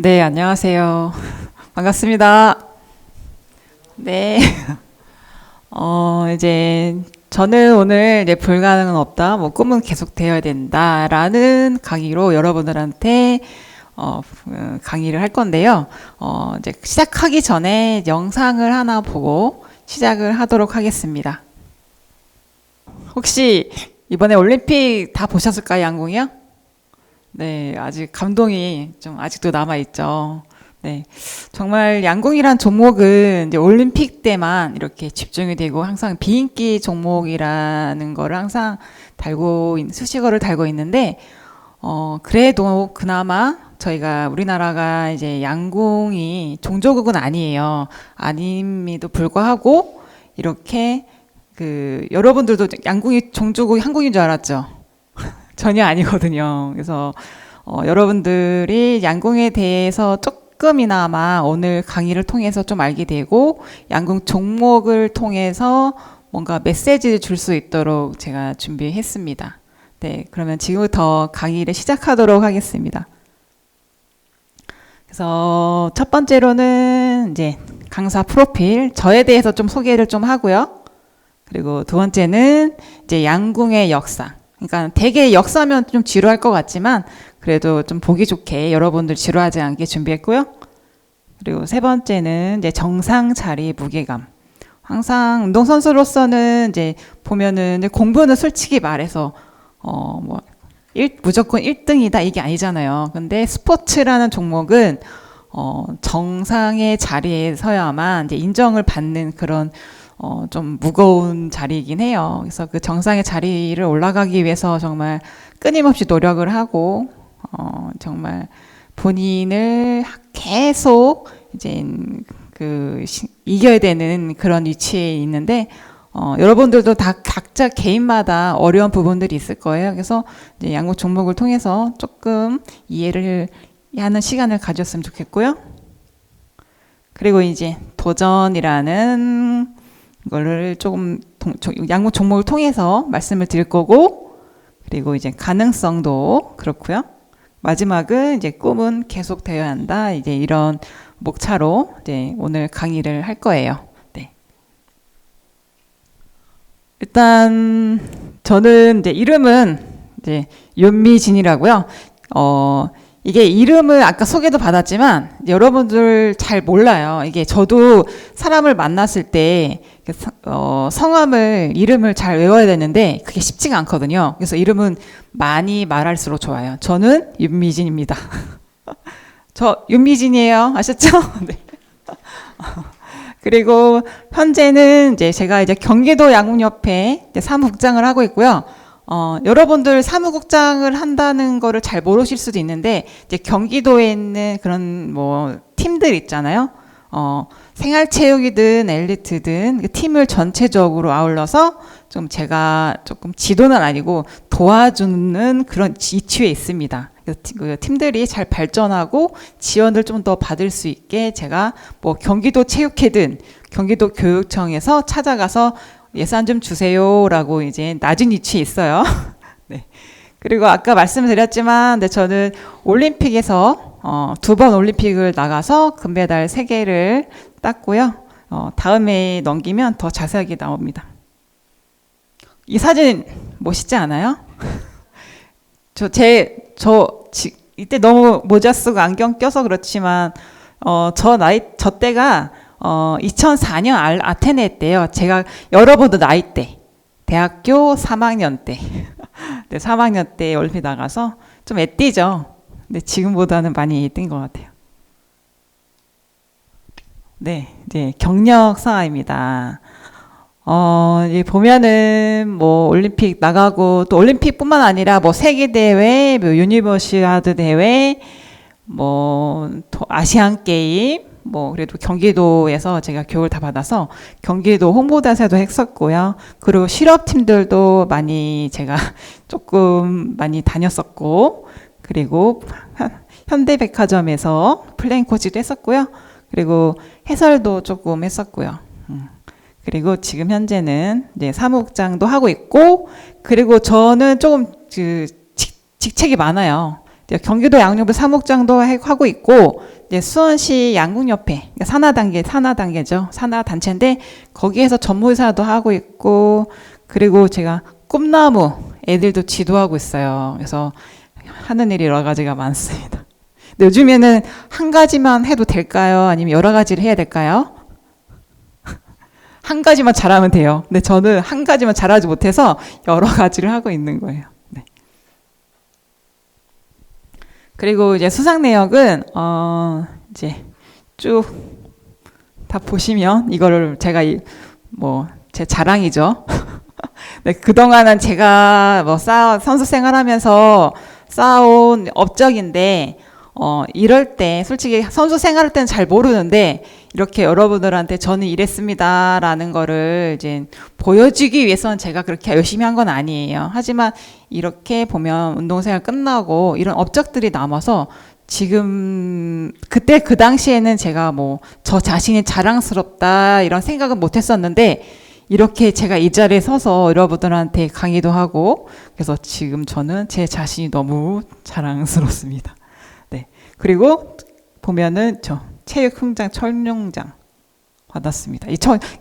네, 안녕하세요. 반갑습니다. 네. 이제 저는 오늘 이제 불가능은 없다, 뭐 꿈은 계속 되어야 된다라는 강의로 여러분들한테 강의를 할 건데요. 이제 시작하기 전에 영상을 하나 보고 시작을 하도록 하겠습니다. 혹시 이번에 올림픽 다 보셨을까요, 양궁이요? 네, 아직 감동이 좀 아직도 남아있죠. 네. 정말 양궁이란 종목은 이제 올림픽 때만 이렇게 집중이 되고 항상 비인기 종목이라는 거를 항상 수식어를 달고 있는데, 그래도 그나마 저희가 우리나라가 이제 양궁이 종조국은 아니에요. 아님에도 불구하고 이렇게 여러분들도 양궁이 종조국이 한국인 줄 알았죠? 전혀 아니거든요. 그래서 여러분들이 양궁에 대해서 조금이나마 오늘 강의를 통해서 좀 알게 되고 양궁 종목을 통해서 뭔가 메시지를 줄 수 있도록 제가 준비했습니다. 네, 그러면 지금부터 강의를 시작하도록 하겠습니다. 그래서 첫 번째로는 이제 강사 프로필, 저에 대해서 좀 소개를 좀 하고요. 그리고 두 번째는 이제 양궁의 역사. 그러니까 되게 역사면 좀 지루할 것 같지만 그래도 좀 보기 좋게 여러분들 지루하지 않게 준비했고요. 그리고 세 번째는 이제 정상 자리 무게감. 항상 운동선수로서는 이제 보면은 이제 공부는 솔직히 말해서 무조건 1등이다 이게 아니잖아요. 근데 스포츠라는 종목은 정상의 자리에 서야만 이제 인정을 받는 그런 좀 무거운 자리이긴 해요. 그래서 그 정상의 자리를 올라가기 위해서 정말 끊임없이 노력을 하고, 정말 본인을 계속 이제 이겨야 되는 그런 위치에 있는데, 여러분들도 다 각자 개인마다 어려운 부분들이 있을 거예요. 그래서 이제 양궁 종목을 통해서 조금 이해를 하는 시간을 가졌으면 좋겠고요. 그리고 이제 도전이라는 이거를 조금 양궁 종목을 통해서 말씀을 드릴 거고, 그리고 이제 가능성도 그렇고요. 마지막은 이제 꿈은 계속 되어야 한다. 이제 이런 목차로 이제 오늘 강의를 할 거예요. 네. 일단 저는 이제 이름은 이제 윤미진이라고요. 이게 이름을 아까 소개도 받았지만 여러분들 잘 몰라요. 이게 저도 사람을 만났을 때 성함을 이름을 잘 외워야 되는데 그게 쉽지가 않거든요. 그래서 이름은 많이 말할수록 좋아요. 저는 윤미진입니다. 저 윤미진이에요. 아셨죠? 네. 그리고 현재는 이제 제가 이제 경기도 양궁협회 사무국장을 하고 있고요. 여러분들 사무국장을 한다는 거를 잘 모르실 수도 있는데, 이제 경기도에 있는 그런 팀들 있잖아요. 생활체육이든 엘리트든 그 팀을 전체적으로 아울러서 좀 제가 조금 지도는 아니고 도와주는 그런 위치에 있습니다. 그 팀들이 잘 발전하고 지원을 좀 더 받을 수 있게 제가 경기도 체육회든 경기도 교육청에서 찾아가서 예산 좀 주세요라고 이제 낮은 위치에 있어요. 네. 그리고 아까 말씀드렸지만, 네, 저는 올림픽에서 2번 올림픽을 나가서 금메달 3개를 땄고요. 다음에 넘기면 더 자세하게 나옵니다. 이 사진 멋있지 않아요? 이때 너무 모자 쓰고 안경 껴서 그렇지만, 저 때가 2004년 아테네 때요. 제가 여러분도 나이 때 대학교 3학년 때 네, 3학년 때 올림픽 나가서 좀 애띠죠. 근데 지금보다는 많이 애띠인 것 같아요. 네, 이제 경력사입니다. 이제 보면은 올림픽 나가고 또 올림픽뿐만 아니라 세계 대회, 유니버시아드 대회, 아시안 게임, 그래도 경기도에서 제가 교육을 다 받아서 경기도 홍보대사도 했었고요. 그리고 실업팀들도 제가 조금 많이 다녔었고, 그리고 현대백화점에서 플레잉 코치도 했었고요. 그리고 해설도 조금 했었고요. 그리고 지금 현재는 이제 사무국장도 하고 있고, 그리고 저는 조금 직책이 많아요. 이제 경기도 양육부 사목장도 하고 있고, 이제 수원시 양궁협회, 그러니까 산하단계죠. 산하단체인데, 거기에서 전무이사도 하고 있고, 그리고 제가 꿈나무 애들도 지도하고 있어요. 그래서 하는 일이 여러 가지가 많습니다. 근데 요즘에는 한 가지만 해도 될까요? 아니면 여러 가지를 해야 될까요? 한 가지만 잘하면 돼요. 근데 저는 한 가지만 잘하지 못해서 여러 가지를 하고 있는 거예요. 네. 그리고 이제 수상 내역은 이제 쭉 다 보시면 이거를 제가 뭐 제 자랑이죠. 네, 그동안은 제가 뭐 선수 생활하면서 쌓아온 업적인데 이럴 때 솔직히 선수 생활할 때는 잘 모르는데 이렇게 여러분들한테 저는 이랬습니다라는 거를 이제 보여주기 위해서는 제가 그렇게 열심히 한 건 아니에요. 하지만 이렇게 보면 운동생활 끝나고 이런 업적들이 남아서 지금 그때 그 당시에는 제가 뭐 저 자신이 자랑스럽다 이런 생각은 못 했었는데 이렇게 제가 이 자리에 서서 여러분들한테 강의도 하고 그래서 지금 저는 제 자신이 너무 자랑스럽습니다. 네. 그리고 보면은 저 체육 훈장 청룡장 받았습니다.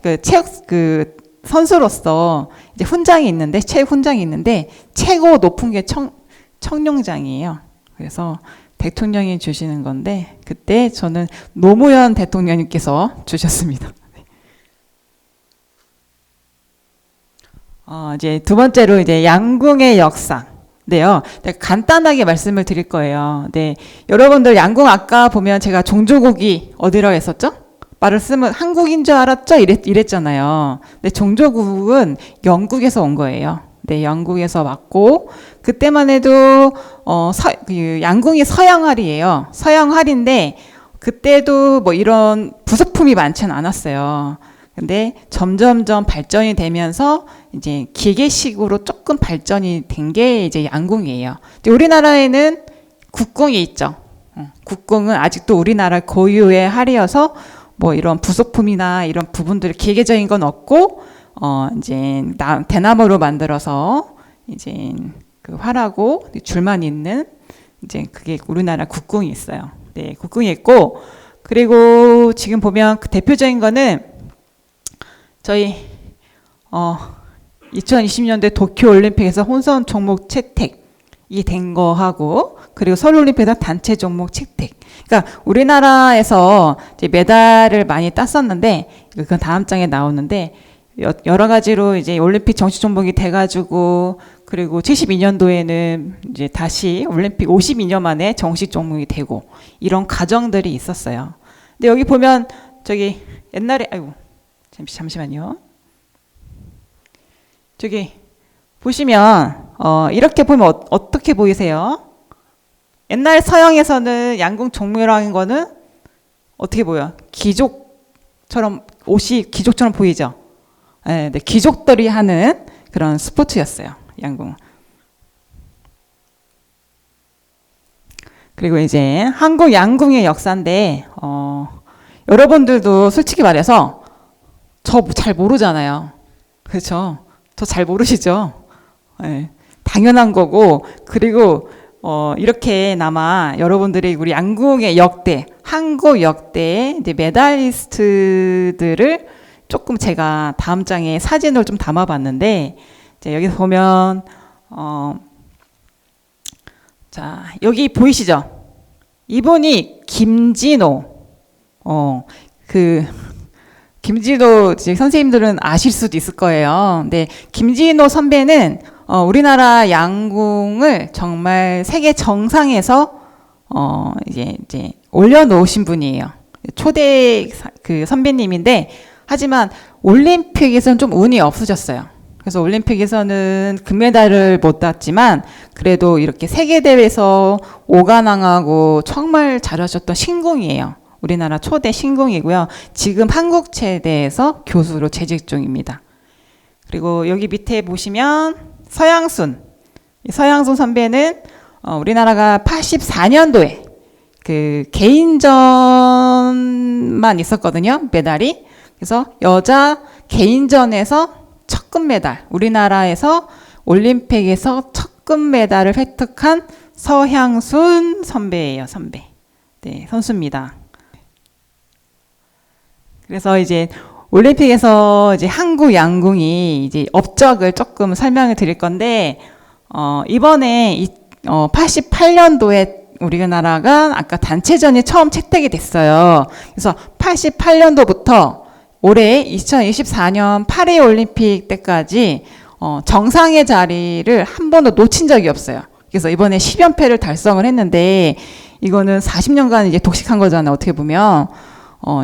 그 체육 그 선수로서 이제 훈장이 있는데 체육 훈장이 있는데 최고 높은 게 청룡장이에요. 그래서 대통령이 주시는 건데 그때 저는 노무현 대통령님께서 주셨습니다. 이제 두 번째로 이제 양궁의 역사인데요. 간단하게 말씀을 드릴 거예요. 네, 여러분들 양궁 아까 보면 제가 종조국이 어디라고 했었죠? 말을 쓰면 한국인 줄 알았죠? 이랬잖아요. 근데 종조국은 영국에서 온 거예요. 네, 영국에서 왔고 그때만 해도 그 양궁이 서양활이에요. 서양활인데 그때도 뭐 이런 부속품이 많지는 않았어요. 근데 점점점 발전이 되면서 이제 기계식으로 조금 발전이 된 게 이제 양궁이에요. 우리나라에는 국궁이 있죠. 국궁은 아직도 우리나라 고유의 활이어서 뭐 이런 부속품이나 이런 부분들 기계적인 건 없고 이제 대나무로 만들어서 이제 그 활하고 줄만 있는 이제 그게 우리나라 국궁이 있어요. 네, 국궁이 있고 그리고 지금 보면 그 대표적인 거는 저희 2020년도에 도쿄올림픽에서 혼성 종목 채택이 된 거하고 그리고 서울올림픽에서 단체 종목 채택. 그러니까 우리나라에서 이제 메달을 많이 땄었는데 그건 다음 장에 나오는데 여러 가지로 이제 올림픽 정식 종목이 돼가지고 그리고 72년도에는 이제 다시 올림픽 52년 만에 정식 종목이 되고 이런 과정들이 있었어요. 근데 여기 보면 저기 옛날에 아이고 잠시만요. 저기 보시면 이렇게 보면 어떻게 보이세요? 옛날 서양에서는 양궁 종목이라는 거는 어떻게 보여요? 귀족처럼 옷이 귀족처럼 보이죠? 네, 귀족들이 하는 그런 스포츠였어요. 양궁. 그리고 이제 한국 양궁의 역사인데 여러분들도 솔직히 말해서 저 잘 모르잖아요. 그렇죠? 저 잘 모르시죠? 네, 당연한 거고 그리고 이렇게나마 여러분들이 우리 양궁의 역대, 한국 역대 이제 메달리스트들을 조금 제가 다음 장에 사진을 좀 담아봤는데 이제 여기 보면 자 여기 보이시죠? 이분이 김진호 김진호 선생님들은 아실 수도 있을 거예요. 근데 김진호 선배는 우리나라 양궁을 정말 세계 정상에서 이제 올려놓으신 분이에요. 초대 그 선배님인데 하지만 올림픽에서는 좀 운이 없으셨어요. 그래서 올림픽에서는 금메달을 못 땄지만 그래도 이렇게 세계 대회에서 5관왕하고 정말 잘하셨던 신궁이에요. 우리나라 초대 신궁이고요. 지금 한국체대에서 교수로 재직 중입니다. 그리고 여기 밑에 보시면 서양순 선배는 우리나라가 84년도에 그 개인전만 있었거든요. 메달이. 그래서 여자 개인전에서 첫 금메달, 우리나라에서 올림픽에서 첫 금메달을 획득한 서향순 선배예요, 선배. 네, 선수입니다. 그래서 이제 올림픽에서 이제 한국 양궁이 이제 업적을 조금 설명을 드릴 건데, 이번에 88년도에 우리나라가 아까 단체전이 처음 채택이 됐어요. 그래서 88년도부터 올해 2024년 파리 올림픽 때까지 정상의 자리를 한 번도 놓친 적이 없어요. 그래서 이번에 10연패를 달성을 했는데 이거는 40년간 이제 독식한 거잖아요. 어떻게 보면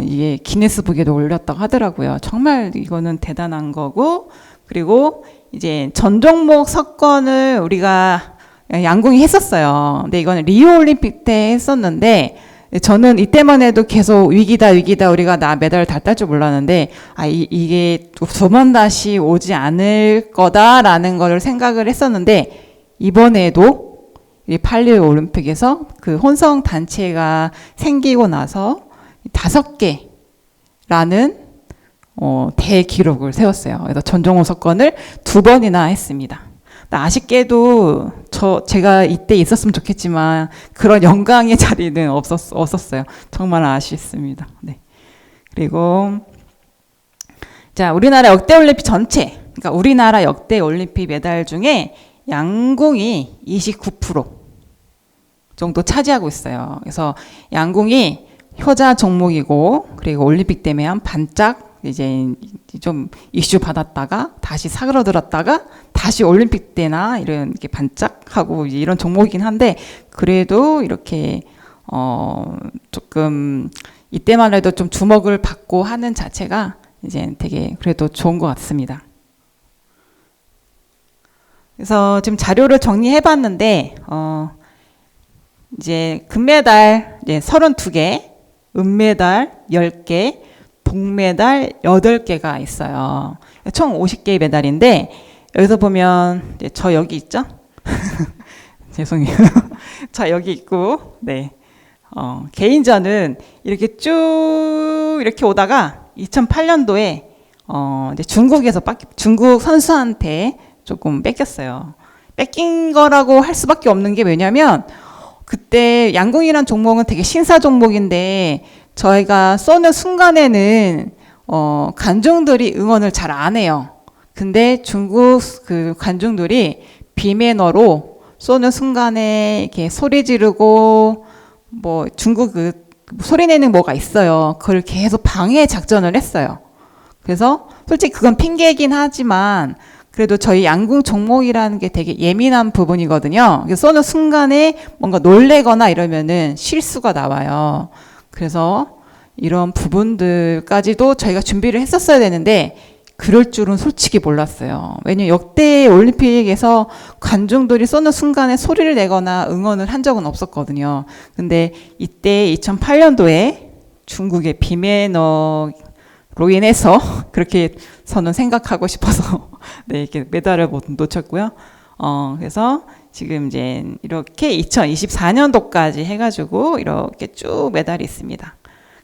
이게 기네스북에도 올렸다고 하더라고요. 정말 이거는 대단한 거고, 그리고 이제 전 종목 석권을 우리가 양궁이 했었어요. 근데 이거는 리우 올림픽 때 했었는데 저는 이때만 해도 계속 위기다 우리가 메달을 다 딸 줄 몰랐는데 이게 두 번 다시 오지 않을 거다라는 걸 생각을 했었는데, 이번에도 이 파리 올림픽에서 그 혼성 단체가 생기고 나서 5개라는 대기록을 세웠어요. 그래서 전종호 석권을 2번이나 했습니다. 아쉽게도 제가 이때 있었으면 좋겠지만 그런 영광의 자리는 없었어요. 정말 아쉽습니다. 네. 그리고 자, 우리나라 역대 올림픽 전체, 그러니까 우리나라 역대 올림픽 메달 중에 양궁이 29% 정도 차지하고 있어요. 그래서 양궁이 효자 종목이고, 그리고 올림픽 때문에 한 반짝 이제 좀 이슈 받았다가 다시 사그러들었다가 다시 올림픽 때나 이렇게 반짝하고 이런 종목이긴 한데, 그래도 이렇게 조금 이때만 해도 좀 주목을 받고 하는 자체가 이제 되게 그래도 좋은 것 같습니다. 그래서 지금 자료를 정리해봤는데 이제 금메달 이제 32개, 은메달 10개, 동메달 8개가 있어요. 총 50개의 메달인데, 여기서 보면 저 여기 있죠? 죄송해요. 저 여기 있고, 네. 개인전은 이렇게 쭉 이렇게 오다가 2008년도에 이제 중국 선수한테 조금 뺏겼어요. 뺏긴 거라고 할 수밖에 없는 게 왜냐면, 그때 양궁이란 종목은 되게 신사 종목인데 저희가 쏘는 순간에는 관중들이 응원을 잘 안 해요. 근데 중국 그 관중들이 비매너로 쏘는 순간에 이렇게 소리 지르고, 뭐 중국 그 소리 내는 뭐가 있어요. 그걸 계속 방해 작전을 했어요. 그래서 솔직히 그건 핑계이긴 하지만 그래도 저희 양궁 종목이라는 게 되게 예민한 부분이거든요. 쏘는 순간에 뭔가 놀래거나 이러면은 실수가 나와요. 그래서 이런 부분들까지도 저희가 준비를 했었어야 되는데 그럴 줄은 솔직히 몰랐어요. 왜냐면 역대 올림픽에서 관중들이 쏘는 순간에 소리를 내거나 응원을 한 적은 없었거든요. 근데 이때 2008년도에 중국의 비매너로 인해서 그렇게 저는 생각하고 싶어서 네, 이렇게 메달을 못 놓쳤고요. 그래서 지금 이제 이렇게 2024년도까지 해가지고 이렇게 쭉 메달이 있습니다.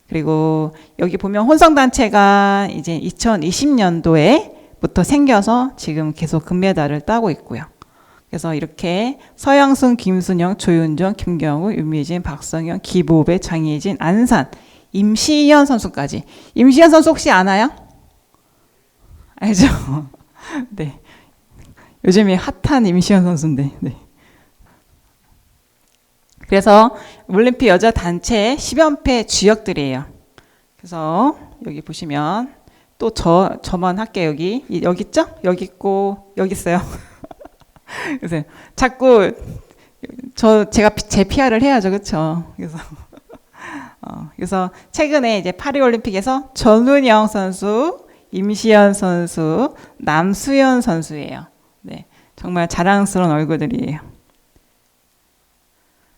그리고 여기 보면 혼성단체가 이제 2020년도에부터 생겨서 지금 계속 금메달을 따고 있고요. 그래서 이렇게 서양순, 김순영, 조윤정, 김경우, 윤미진, 박성현, 기보배, 장희진, 안산, 임시현 선수까지. 임시현 선수 혹시 아나요? 알죠? 네. 요즘에 핫한 임시현 선수인데. 네. 그래서 올림픽 여자 단체 10연패 주역들이에요. 그래서 여기 보시면 또 저만 할게요. 여기 있죠? 여기 있고 여기 있어요. 그래서 자꾸 제가 제 PR을 해야죠, 그렇죠? 그래서 최근에 이제 파리 올림픽에서 전은영 선수, 임시연 선수, 남수연 선수예요. 네, 정말 자랑스러운 얼굴들이에요.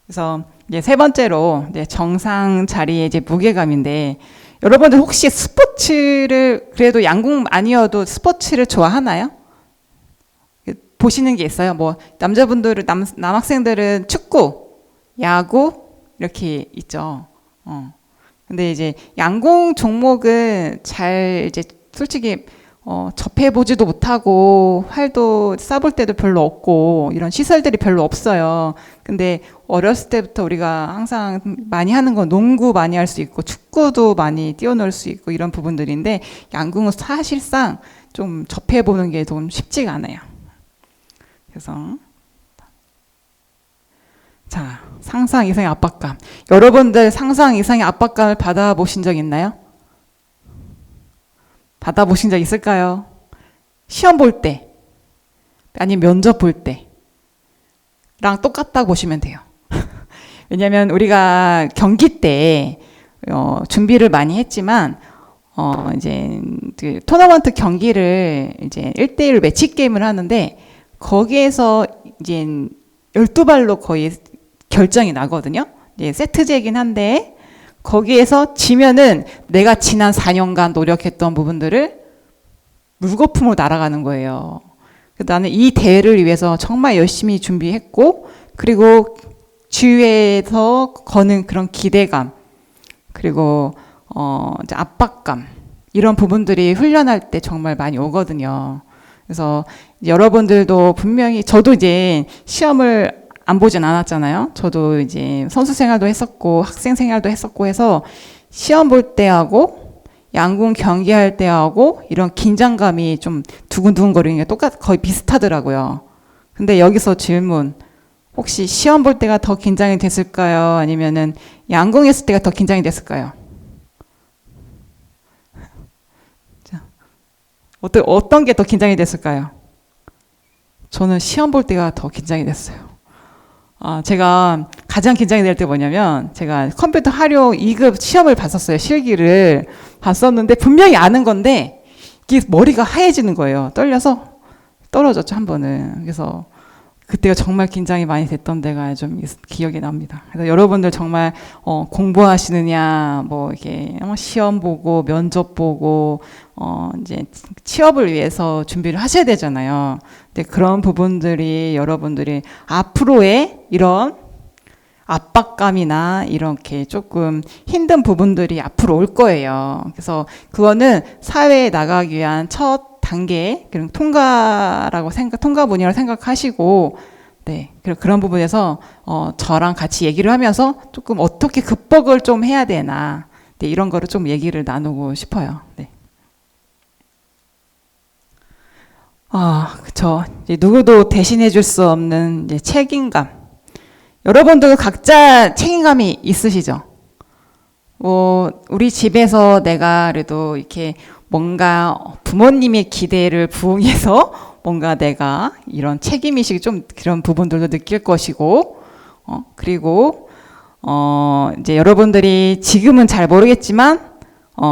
그래서 이제 세 번째로 이제 정상 자리의 이제 무게감인데, 여러분들 혹시 스포츠를 그래도 양궁 아니어도 스포츠를 좋아하나요? 보시는 게 있어요. 뭐 남자분들은 남학생들은 축구, 야구 이렇게 있죠. 근데 이제 양궁 종목은 잘 이제 솔직히 접해보지도 못하고 활도 쏴볼 때도 별로 없고 이런 시설들이 별로 없어요. 근데 어렸을 때부터 우리가 항상 많이 하는 건 농구 많이 할 수 있고 축구도 많이 뛰어놀 수 있고 이런 부분들인데 양궁은 사실상 좀 접해보는 게 좀 쉽지가 않아요. 그래서 자, 상상 이상의 압박감. 여러분들 상상 이상의 압박감을 받아보신 적 있나요? 받아보신 적 있을까요? 시험 볼 때, 아니면 면접 볼 때랑 똑같다고 보시면 돼요. 왜냐면 우리가 경기 때, 준비를 많이 했지만, 이제, 그 토너먼트 경기를 이제 1대1 매치 게임을 하는데, 거기에서 이제 12발로 거의 결정이 나거든요. 이제 세트제긴 한데, 거기에서 지면은 내가 지난 4년간 노력했던 부분들을 물거품으로 날아가는 거예요. 나는 이 대회를 위해서 정말 열심히 준비했고, 그리고 주위에서 거는 그런 기대감, 그리고 이제 압박감, 이런 부분들이 훈련할 때 정말 많이 오거든요. 그래서 여러분들도 분명히, 저도 이제 시험을 안 보진 않았잖아요. 저도 이제 선수 생활도 했었고 학생 생활도 했었고 해서 시험 볼 때하고 양궁 경기할 때하고 이런 긴장감이 좀 두근두근거리는 게 거의 비슷하더라고요. 근데 여기서 질문, 혹시 시험 볼 때가 더 긴장이 됐을까요? 아니면은 양궁 했을 때가 더 긴장이 됐을까요? 자, 어떤 게 더 긴장이 됐을까요? 저는 시험 볼 때가 더 긴장이 됐어요. 제가 가장 긴장이 될 때 뭐냐면, 제가 컴퓨터 활용 2급 시험을 봤었어요. 실기를 봤었는데, 분명히 아는 건데, 이게 머리가 하얘지는 거예요. 떨려서 떨어졌죠, 한 번은. 그래서 그때가 정말 긴장이 많이 됐던 데가 좀 기억이 납니다. 그래서 여러분들 정말 공부하시느냐, 뭐 이렇게 시험 보고 면접 보고 이제 취업을 위해서 준비를 하셔야 되잖아요. 근데 그런 부분들이 여러분들이 앞으로의 이런 압박감이나 이렇게 조금 힘든 부분들이 앞으로 올 거예요. 그래서 그거는 사회에 나가기 위한 첫 단계, 그런 통과문이라고 생각하시고, 네, 그런 부분에서 저랑 같이 얘기를 하면서 조금 어떻게 극복을 좀 해야 되나, 네, 이런 거를 좀 얘기를 나누고 싶어요. 네. 그쵸. 이제 누구도 대신해 줄 수 없는 이제 책임감. 여러분들 각자 책임감이 있으시죠? 우리 집에서 내가 그래도 이렇게 뭔가 부모님의 기대를 부응해서 뭔가 내가 이런 책임의식이 좀 그런 부분들도 느낄 것이고, 그리고, 이제 여러분들이 지금은 잘 모르겠지만,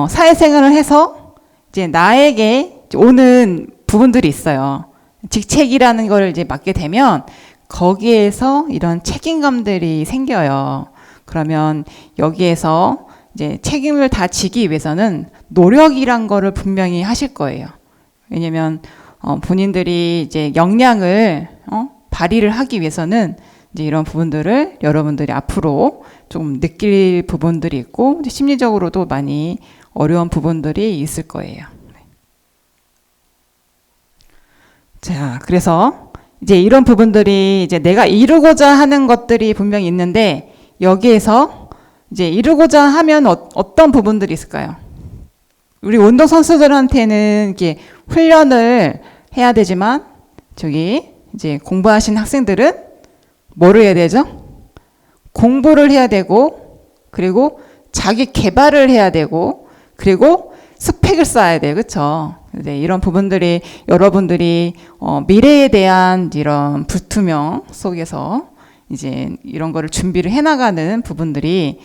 사회생활을 해서 이제 나에게 오는 부분들이 있어요. 직책이라는 걸 이제 맡게 되면 거기에서 이런 책임감들이 생겨요. 그러면 여기에서 이제 책임을 다 지기 위해서는 노력이란 거를 분명히 하실 거예요. 왜냐면 본인들이 이제 역량을 발휘를 하기 위해서는 이제 이런 부분들을 여러분들이 앞으로 좀 느낄 부분들이 있고 심리적으로도 많이 어려운 부분들이 있을 거예요. 자, 그래서 이제 이런 부분들이 이제 내가 이루고자 하는 것들이 분명히 있는데 여기에서 이제 이루고자 하면 어떤 부분들이 있을까요? 우리 운동선수들한테는 이렇게 훈련을 해야 되지만 저기 이제 공부하신 학생들은 뭐를 해야 되죠? 공부를 해야 되고 그리고 자기 개발을 해야 되고 그리고 스펙을 쌓아야 돼요. 그렇죠? 네, 이런 부분들이 여러분들이 미래에 대한 이런 불투명 속에서 이제 이런 거를 준비를 해나가는 부분들이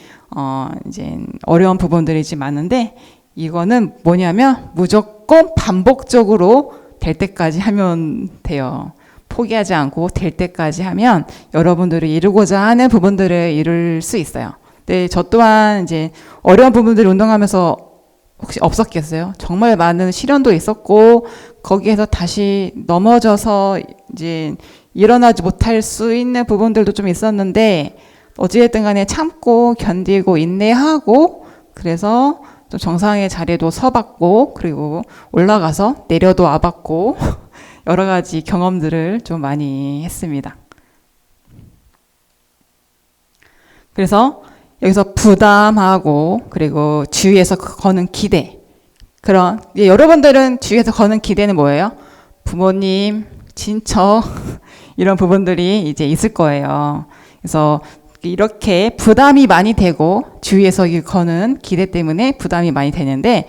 이제 어려운 부분들이지 많은데 이거는 뭐냐면 무조건 반복적으로 될 때까지 하면 돼요. 포기하지 않고 될 때까지 하면 여러분들이 이루고자 하는 부분들을 이룰 수 있어요. 네, 저 또한 이제 어려운 부분들을 운동하면서 혹시 없었겠어요? 정말 많은 시련도 있었고 거기에서 다시 넘어져서 이제 일어나지 못할 수 있는 부분들도 좀 있었는데 어찌됐든 간에 참고 견디고 인내하고 그래서 또 정상의 자리에도 서봤고, 그리고 올라가서 내려도 와봤고, 여러 가지 경험들을 좀 많이 했습니다. 그래서 여기서 부담하고, 그리고 주위에서 거는 기대. 여러분들은 주위에서 거는 기대는 뭐예요? 부모님, 친척, 이런 부분들이 이제 있을 거예요. 그래서 이렇게 부담이 많이 되고, 주위에서 거는 기대 때문에 부담이 많이 되는데,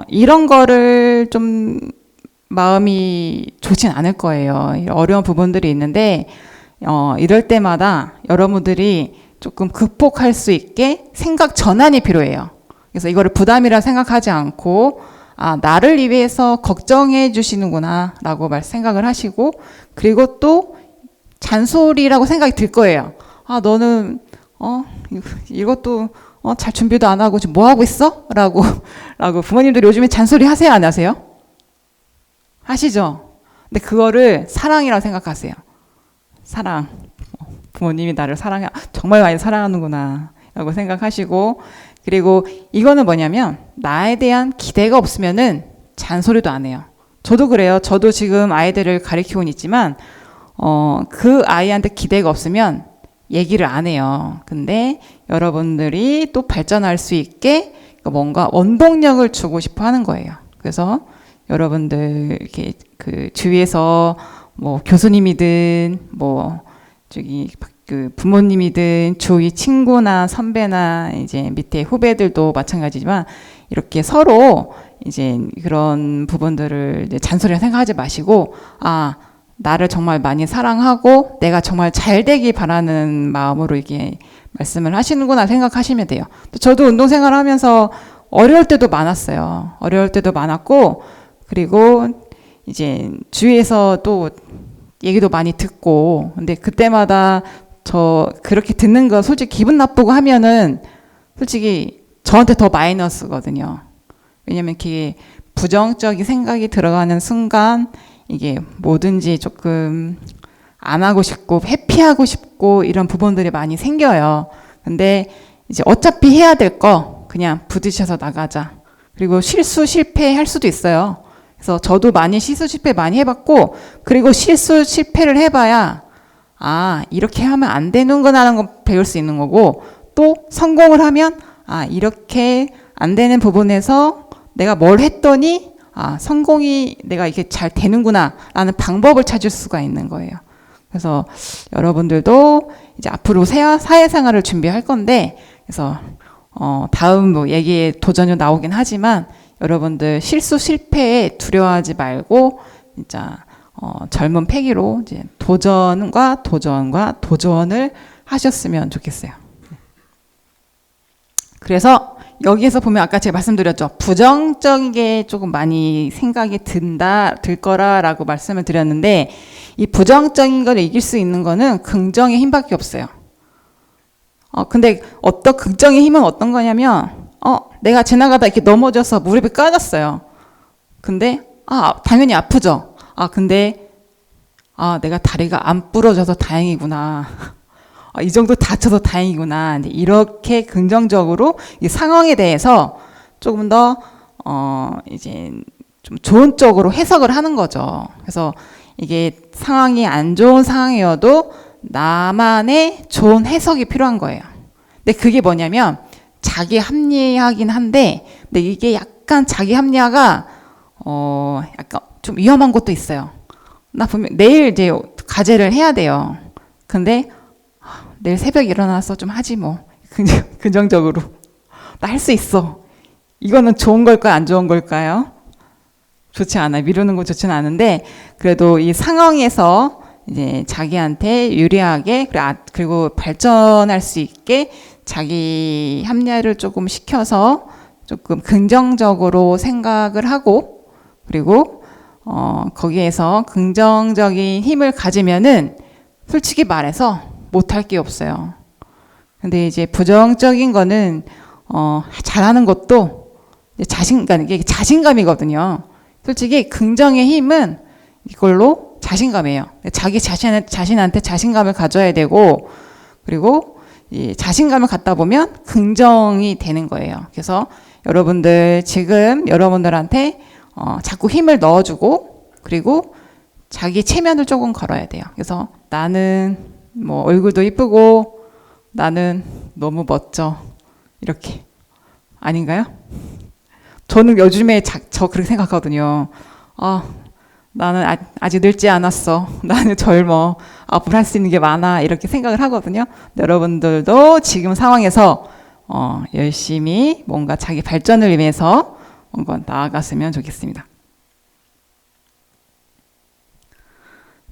이런 거를 좀 마음이 좋진 않을 거예요. 어려운 부분들이 있는데, 이럴 때마다 여러분들이 조금 극복할 수 있게 생각 전환이 필요해요. 그래서 이거를 부담이라 생각하지 않고, 나를 위해서 걱정해 주시는구나 라고 생각을 하시고, 그리고 또 잔소리라고 생각이 들 거예요. 너는 이것도 잘 준비도 안 하고 지금 뭐 하고 있어? 라고 부모님들이 요즘에 잔소리 하세요, 안 하세요? 하시죠? 근데 그거를 사랑이라고 생각하세요. 사랑. 부모님이 나를 정말 많이 사랑하는구나 라고 생각하시고, 그리고 이거는 뭐냐면 나에 대한 기대가 없으면은 잔소리도 안 해요. 저도 그래요. 저도 지금 아이들을 가르치고 있지만 그 아이한테 기대가 없으면 얘기를 안 해요. 근데 여러분들이 또 발전할 수 있게 뭔가 원동력을 주고 싶어 하는 거예요. 그래서 여러분들 이렇게 그 주위에서 뭐 교수님이든 뭐 그 부모님이든 주위 친구나 선배나 이제 밑에 후배들도 마찬가지지만 이렇게 서로 이제 그런 부분들을 이제 잔소리라 생각하지 마시고, 나를 정말 많이 사랑하고 내가 정말 잘 되길 바라는 마음으로 이게 말씀을 하시는구나 생각하시면 돼요. 저도 운동생활 하면서 어려울 때도 많았어요. 어려울 때도 많았고, 그리고 이제 주위에서 또 얘기도 많이 듣고, 근데 그때마다 그렇게 듣는 거 솔직히 기분 나쁘고 하면은 솔직히 저한테 더 마이너스거든요. 왜냐면 그게 부정적인 생각이 들어가는 순간 이게 뭐든지 조금 안 하고 싶고 회피하고 싶고 이런 부분들이 많이 생겨요. 근데 이제 어차피 해야 될 거 그냥 부딪혀서 나가자. 그리고 실패할 수도 있어요. 그래서 저도 많이 실패 많이 해봤고, 그리고 실패를 해봐야 이렇게 하면 안 되는구나 하는 거 배울 수 있는 거고, 또 성공을 하면 이렇게 안 되는 부분에서 내가 뭘 했더니 성공이 내가 이게 잘 되는구나 라는 방법을 찾을 수가 있는 거예요. 그래서 여러분들도 이제 앞으로 사회생활을 준비할 건데, 그래서 다음 뭐 얘기에 도전이 나오긴 하지만 여러분들 실패에 두려워하지 말고 진짜 젊은 패기로 이제 도전과 도전을 하셨으면 좋겠어요. 그래서 여기에서 보면 아까 제가 말씀드렸죠. 부정적인 게 조금 많이 생각이 들 거라라고 말씀을 드렸는데, 이 부정적인 걸 이길 수 있는 거는 긍정의 힘밖에 없어요. 근데 긍정의 힘은 어떤 거냐면, 내가 지나가다 이렇게 넘어져서 무릎이 까졌어요. 근데 당연히 아프죠. 근데 내가 다리가 안 부러져서 다행이구나. 이 정도 다쳐서 다행이구나. 이렇게 긍정적으로 이 상황에 대해서 조금 더 이제 좀 좋은 쪽으로 해석을 하는 거죠. 그래서 이게 상황이 안 좋은 상황이어도 나만의 좋은 해석이 필요한 거예요. 근데 그게 뭐냐면 자기 합리화긴 한데, 근데 이게 약간 자기 합리화가 약간 좀 위험한 것도 있어요. 나 분명 내일 이제 과제를 해야 돼요. 근데 내일 새벽에 일어나서 좀 하지 뭐. 긍정적으로. 나 할 수 있어. 이거는 좋은 걸까요? 안 좋은 걸까요? 좋지 않아요. 미루는 거 좋지는 않은데, 그래도 이 상황에서 이제 자기한테 유리하게, 그리고 발전할 수 있게 자기 합리화를 조금 시켜서 조금 긍정적으로 생각을 하고, 그리고 거기에서 긍정적인 힘을 가지면은 솔직히 말해서 못할 게 없어요. 근데 이제 부정적인 거는 잘하는 것도 이게 자신감이거든요. 솔직히 긍정의 힘은 이걸로 자신감이에요. 자기 자신한테 자신감을 가져야 되고, 그리고 이 자신감을 갖다 보면 긍정이 되는 거예요. 그래서 여러분들 지금 여러분들한테 자꾸 힘을 넣어주고 그리고 자기 체면을 조금 걸어야 돼요. 그래서 나는 뭐 얼굴도 이쁘고 나는 너무 멋져 이렇게 아닌가요? 저는 요즘에 저 그렇게 생각하거든요. 나는 아직 늙지 않았어. 나는 젊어. 앞으로 할 수 있는 게 많아. 이렇게 생각을 하거든요. 여러분들도 지금 상황에서 열심히 뭔가 자기 발전을 위해서 뭔가 나아갔으면 좋겠습니다.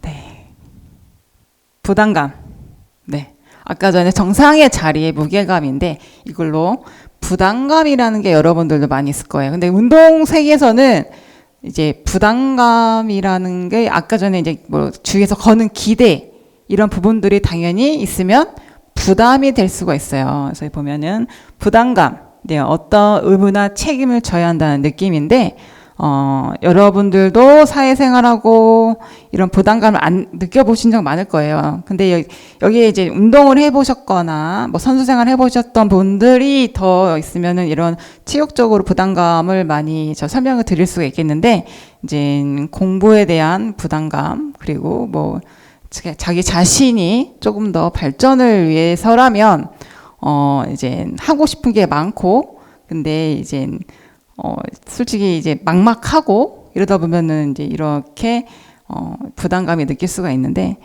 네. 부담감. 네. 아까 전에 정상의 자리의 무게감인데 이걸로 부담감이라는 게 여러분들도 많이 있을 거예요. 근데 운동 세계에서는 이제 부담감이라는 게 아까 전에 이제 뭐 주위에서 거는 기대 이런 부분들이 당연히 있으면 부담이 될 수가 있어요. 그래서 보면은 부담감, 네, 어떤 의무나 책임을 져야 한다는 느낌인데 여러분들도 사회생활하고 이런 부담감을 안 느껴보신 적 많을 거예요. 근데 여기에 이제 운동을 해보셨거나 뭐 선수생활 해보셨던 분들이 더 있으면은 이런 체육적으로 부담감을 많이 저 설명을 드릴 수가 있겠는데 이제 공부에 대한 부담감 그리고 뭐 자기 자신이 조금 더 발전을 위해서라면 이제 하고 싶은 게 많고 근데 이제 솔직히 이제 막막하고 이러다 보면은 이제 이렇게 부담감이 느낄 수가 있는데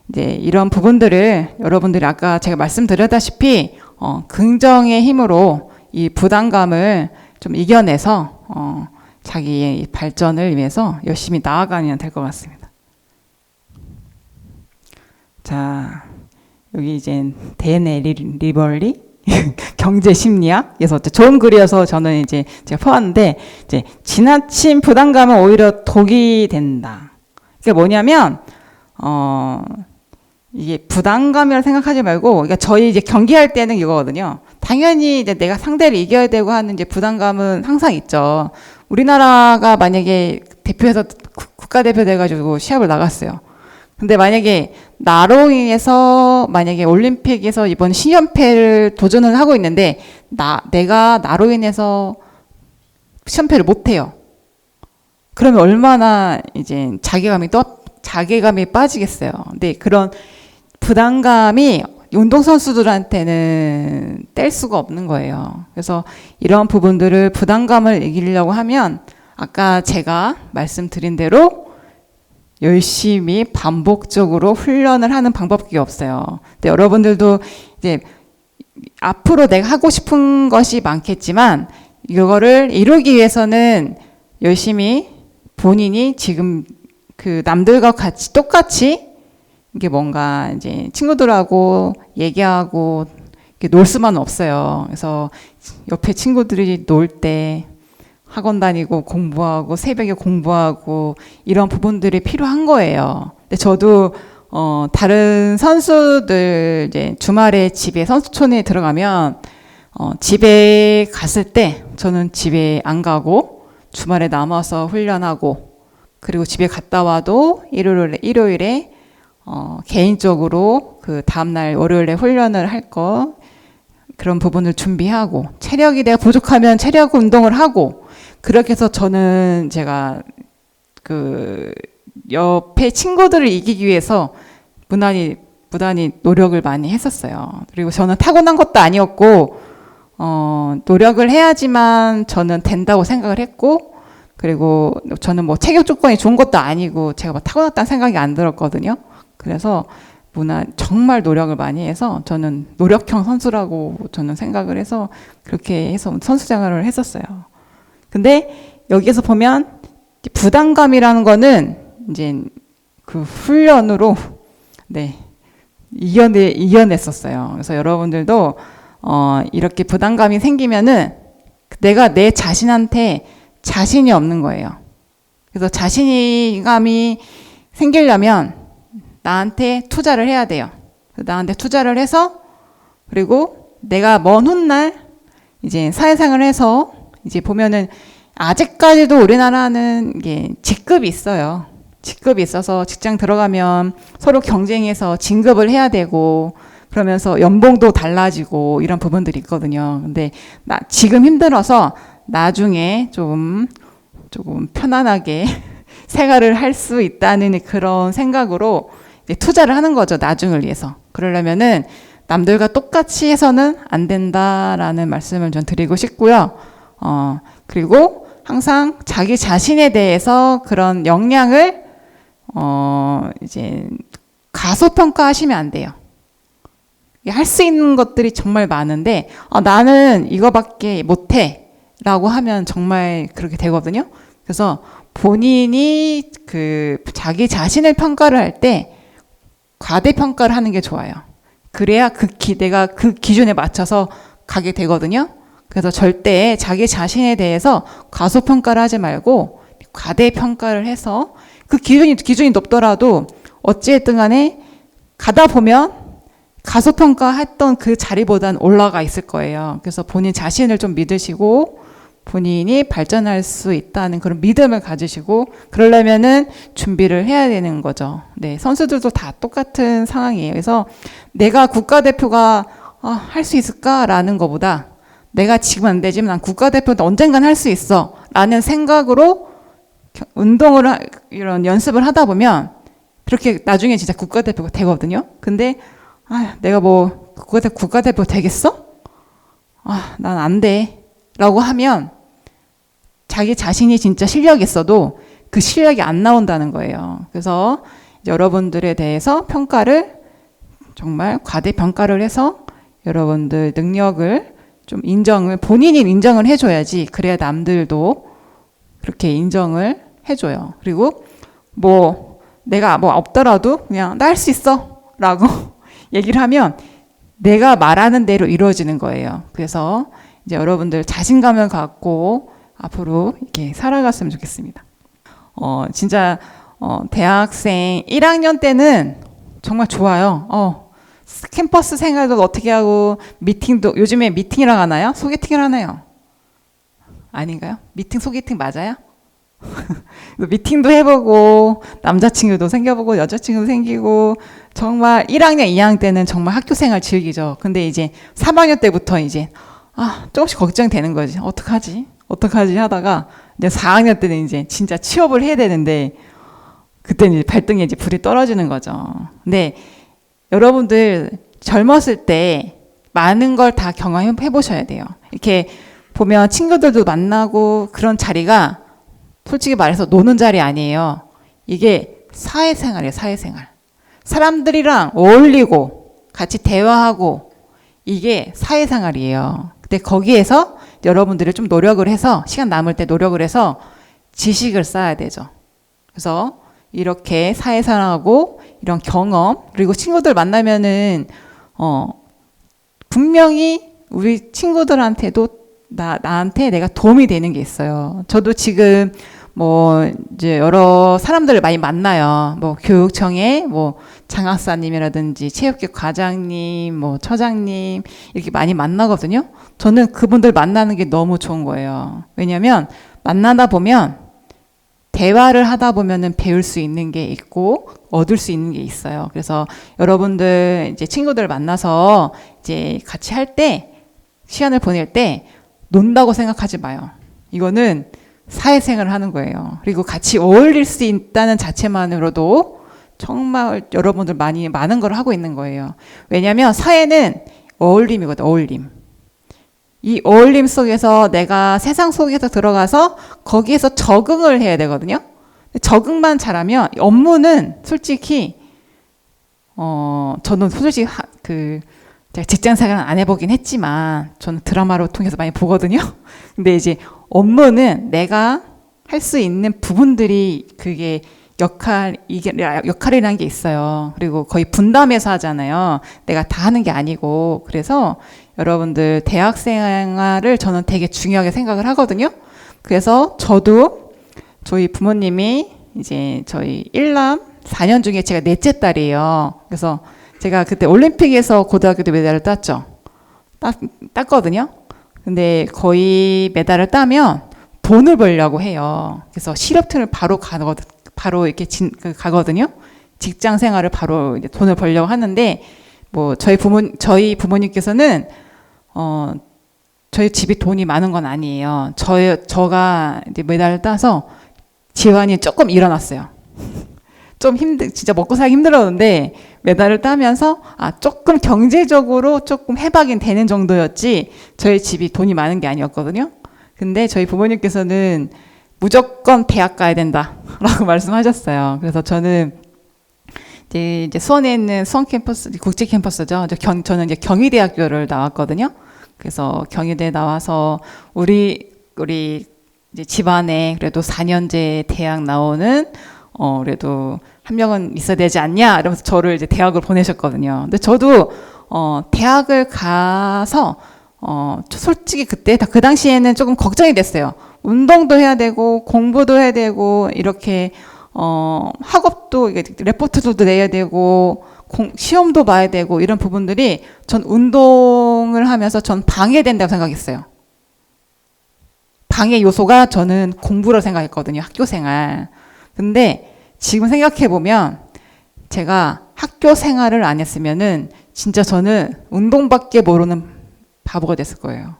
이제 이런 부분들을 여러분들이 아까 제가 말씀드렸다시피 긍정의 힘으로 이 부담감을 좀 이겨내서 자기의 발전을 위해서 열심히 나아가면 될 것 같습니다. 자, 여기 이제 데네 리벌리 경제 심리학. 그래서 좋은 글이어서 저는 이제 제가 퍼왔는데 이제 지나친 부담감은 오히려 독이 된다. 이게 뭐냐면 이게 부담감이라 생각하지 말고 그러니까 저희 이제 경기할 때는 이거거든요. 당연히 이제 내가 상대를 이겨야 되고 하는 이제 부담감은 항상 있죠. 우리나라가 만약에 대표해서 국가대표 돼가지고 시합을 나갔어요. 근데 만약에 나로 인해서 만약에 올림픽에서 이번 신연패를 도전을 하고 있는데 내가 나로 인해서 신연패를 못 해요. 그러면 얼마나 이제 자괴감이 빠지겠어요. 근데 그런 부담감이 운동선수들한테는 뗄 수가 없는 거예요. 그래서 이런 부분들을 부담감을 이기려고 하면 아까 제가 말씀드린 대로 열심히 반복적으로 훈련을 하는 방법밖에 없어요. 근데 여러분들도 이제 앞으로 내가 하고 싶은 것이 많겠지만 이거를 이루기 위해서는 열심히 본인이 지금 그 남들과 같이 똑같이 이게 뭔가 이제 친구들하고 얘기하고 이렇게 놀 수만은 없어요. 그래서 옆에 친구들이 놀 때 학원 다니고 공부하고 새벽에 공부하고 이런 부분들이 필요한 거예요. 근데 저도 다른 선수들 이제 주말에 집에 선수촌에 들어가면 집에 갔을 때 저는 집에 안 가고 주말에 남아서 훈련하고 그리고 집에 갔다 와도 일요일에 개인적으로 그 다음날 월요일에 훈련을 할 거 그런 부분을 준비하고 체력이 내가 부족하면 체력 운동을 하고 그렇게 해서 저는 제가 그 옆에 친구들을 이기기 위해서 무단히 노력을 많이 했었어요. 그리고 저는 타고난 것도 아니었고 노력을 해야지만 저는 된다고 생각을 했고 그리고 저는 뭐 체격 조건이 좋은 것도 아니고 제가 뭐 타고났다는 생각이 안 들었거든요. 그래서 정말 노력을 많이 해서 저는 노력형 선수라고 저는 생각을 해서 그렇게 해서 선수 생활을 했었어요. 근데 여기에서 보면 부담감이라는 거는 이제 그 훈련으로 네 이겨냈었어요. 그래서 여러분들도 이렇게 부담감이 생기면은 내가 내 자신한테 자신이 없는 거예요. 그래서 자신감이 생기려면 나한테 투자를 해야 돼요. 나한테 투자를 해서 그리고 내가 먼 훗날 이제 사회생활을 해서 이제 보면은 아직까지도 우리나라는 이게 직급이 있어요. 직급이 있어서 직장 들어가면 서로 경쟁해서 진급을 해야 되고 그러면서 연봉도 달라지고 이런 부분들이 있거든요. 근데 지금 힘들어서 나중에 조금 편안하게 생활을 할 수 있다는 그런 생각으로 이제 투자를 하는 거죠. 나중을 위해서. 그러려면은 남들과 똑같이 해서는 안 된다라는 말씀을 좀 드리고 싶고요. 그리고 항상 자기 자신에 대해서 그런 역량을 이제 가소평가하시면 안 돼요. 할 수 있는 것들이 정말 많은데 나는 이거밖에 못해 라고 하면 정말 그렇게 되거든요. 그래서 본인이 그 자기 자신을 평가를 할 때 과대평가를 하는 게 좋아요. 그래야 내가 그 기준에 맞춰서 가게 되거든요. 그래서 절대 자기 자신에 대해서 과소평가를 하지 말고 과대평가를 해서 그 기준이 높더라도 어찌됐든 간에 가다 보면 가소평가했던 그 자리보단 올라가 있을 거예요. 그래서 본인 자신을 좀 믿으시고 본인이 발전할 수 있다는 그런 믿음을 가지시고 그러려면은 준비를 해야 되는 거죠. 네, 선수들도 다 똑같은 상황이에요. 그래서 내가 국가대표가 할 수 있을까라는 것보다 내가 지금 안 되지만 난 국가대표도 언젠간 할 수 있어 라는 생각으로 운동을 이런 연습을 하다 보면 그렇게 나중에 진짜 국가대표가 되거든요. 근데 내가 뭐 국가대표 되겠어? 난 안 돼 라고 하면 자기 자신이 진짜 실력이 있어도 그 실력이 안 나온다는 거예요. 그래서 여러분들에 대해서 평가를 정말 과대평가를 해서 여러분들 능력을 좀 본인이 인정을 해줘야지. 그래야 남들도 그렇게 인정을 해줘요. 그리고 내가 없더라도 그냥 나 할 수 있어 라고 얘기를 하면 내가 말하는 대로 이루어지는 거예요. 그래서 이제 여러분들 자신감을 갖고 앞으로 이렇게 살아갔으면 좋겠습니다. 진짜 대학생 1학년 때는 정말 좋아요. 캠퍼스 생활도 어떻게 하고 미팅도 요즘에 미팅이라고 하나요? 소개팅을 하나요? 아닌가요? 소개팅 맞아요? 미팅도 해보고 남자친구도 생겨보고 여자친구도 생기고 정말 1학년, 2학년 때는 정말 학교 생활 즐기죠. 근데 이제 3학년 때부터 이제 조금씩 걱정되는 거지. 어떡하지 하다가 이제 4학년 때는 이제 진짜 취업을 해야 되는데 그때는 이제 발등에 이제 불이 떨어지는 거죠. 근데 여러분들 젊었을 때 많은 걸 다 경험해 보셔야 돼요. 이렇게 보면 친구들도 만나고 그런 자리가 솔직히 말해서 노는 자리 아니에요. 이게 사회생활이에요, 사회생활. 사람들이랑 어울리고 같이 대화하고 이게 사회생활이에요. 근데 거기에서 여러분들이 좀 노력을 해서 시간 남을 때 노력을 해서 지식을 쌓아야 되죠. 그래서 이렇게 사회생활하고 이런 경험 그리고 친구들 만나면은 분명히 우리 친구들한테도 나한테 내가 도움이 되는 게 있어요. 저도 지금 이제 여러 사람들을 많이 만나요. 교육청에 장학사님이라든지 체육계 과장님, 처장님 이렇게 많이 만나거든요. 저는 그분들 만나는 게 너무 좋은 거예요. 왜냐하면 만나다 보면 대화를 하다 보면은 배울 수 있는 게 있고 얻을 수 있는 게 있어요. 그래서 여러분들 이제 친구들 만나서 이제 같이 할 때 시간을 보낼 때 논다고 생각하지 마요. 이거는 사회생활을 하는 거예요. 그리고 같이 어울릴 수 있다는 자체만으로도 정말 여러분들 많은 걸 하고 있는 거예요. 왜냐하면 사회는 어울림이거든, 어울림. 이 어울림 속에서 내가 세상 속에서 들어가서 거기에서 적응을 해야 되거든요. 적응만 잘하면 업무는 솔직히 저는 솔직히 제가 직장생활은 안 해보긴 했지만 저는 드라마로 통해서 많이 보거든요. 근데 이제 업무는 내가 할 수 있는 부분들이 그게 역할이라는 게 있어요. 그리고 거의 분담해서 하잖아요. 내가 다 하는 게 아니고. 그래서 여러분들 대학 생활을 저는 되게 중요하게 생각을 하거든요. 그래서 저도 저희 부모님이 이제 저희 1남 4년 중에 제가 넷째 딸이에요. 그래서 제가 그때 올림픽에서 고등학교 때 메달을 땄거든요. 근데 거의 메달을 따면 돈을 벌려고 해요. 그래서 실업팀을 바로 이렇게 가거든요. 직장 생활을 바로 이제 돈을 벌려고 하는데 뭐 저희 부모님께서는 저희 집이 돈이 많은 건 아니에요. 저가 이제 메달을 따서 집안이 조금 일어났어요. 좀 진짜 먹고 살기 힘들었는데 메달을 따면서 조금 경제적으로 조금 해박이 되는 정도였지 저희 집이 돈이 많은 게 아니었거든요. 근데 저희 부모님께서는 무조건 대학 가야 된다라고 말씀하셨어요. 그래서 저는 이제 수원에 있는 수원 캠퍼스, 국제 캠퍼스죠. 저는 이제 경희대학교를 나왔거든요. 그래서 경희대 나와서 우리 이제 집안에 그래도 4년제 대학 나오는 그래도 한 명은 있어야 되지 않냐 이러면서 저를 이제 대학을 보내셨거든요. 근데 저도 대학을 가서 솔직히 그때 그 당시에는 조금 걱정이 됐어요. 운동도 해야 되고 공부도 해야 되고 이렇게 학업도 레포트도 내야 되고 시험도 봐야 되고 이런 부분들이 전 운동을 하면서 전 방해된다고 생각했어요. 방해 요소가 저는 공부로 생각했거든요. 학교 생활. 근데 지금 생각해 보면 제가 학교 생활을 안 했으면은 진짜 저는 운동밖에 모르는 바보가 됐을 거예요.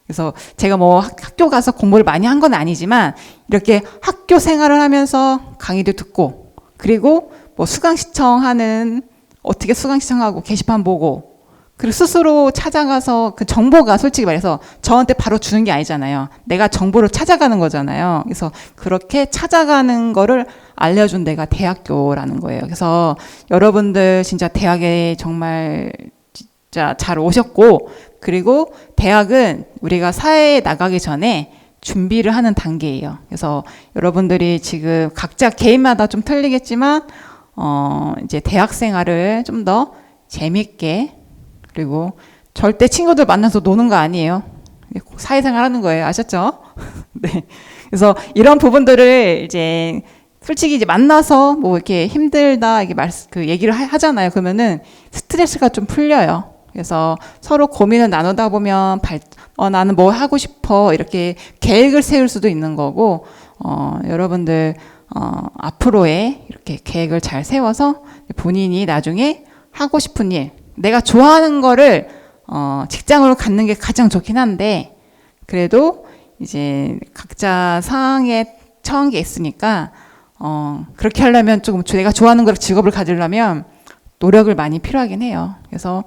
그래서 제가 뭐 학교 가서 공부를 많이 한 건 아니지만 이렇게 학교 생활을 하면서 강의도 듣고 그리고 뭐 수강 신청하는 어떻게 수강 신청하고 게시판 보고 그리고 스스로 찾아가서 그 정보가 솔직히 말해서 저한테 바로 주는 게 아니잖아요. 내가 정보를 찾아가는 거잖아요. 그래서 그렇게 찾아가는 거를 알려준 데가 대학교라는 거예요. 그래서 여러분들 진짜 대학에 정말 진짜 잘 오셨고 그리고 대학은 우리가 사회에 나가기 전에 준비를 하는 단계예요. 그래서 여러분들이 지금 각자 개인마다 좀 틀리겠지만 이제 대학 생활을 좀 더 재밌게 그리고 절대 친구들 만나서 노는 거 아니에요. 사회생활 하는 거예요. 아셨죠? 네. 그래서 이런 부분들을 이제 솔직히 이제 만나서 뭐 이렇게 힘들다 이게 그 얘기를 하잖아요. 그러면은 스트레스가 좀 풀려요. 그래서 서로 고민을 나누다 보면 나는 뭐 하고 싶어 이렇게 계획을 세울 수도 있는 거고 여러분들 앞으로의 이렇게 계획을 잘 세워서 본인이 나중에 하고 싶은 일 내가 좋아하는 거를 직장으로 갖는 게 가장 좋긴 한데 그래도 이제 각자 상황에 처한 게 있으니까 그렇게 하려면 조금 내가 좋아하는 걸 직업을 가지려면 노력을 많이 필요하긴 해요. 그래서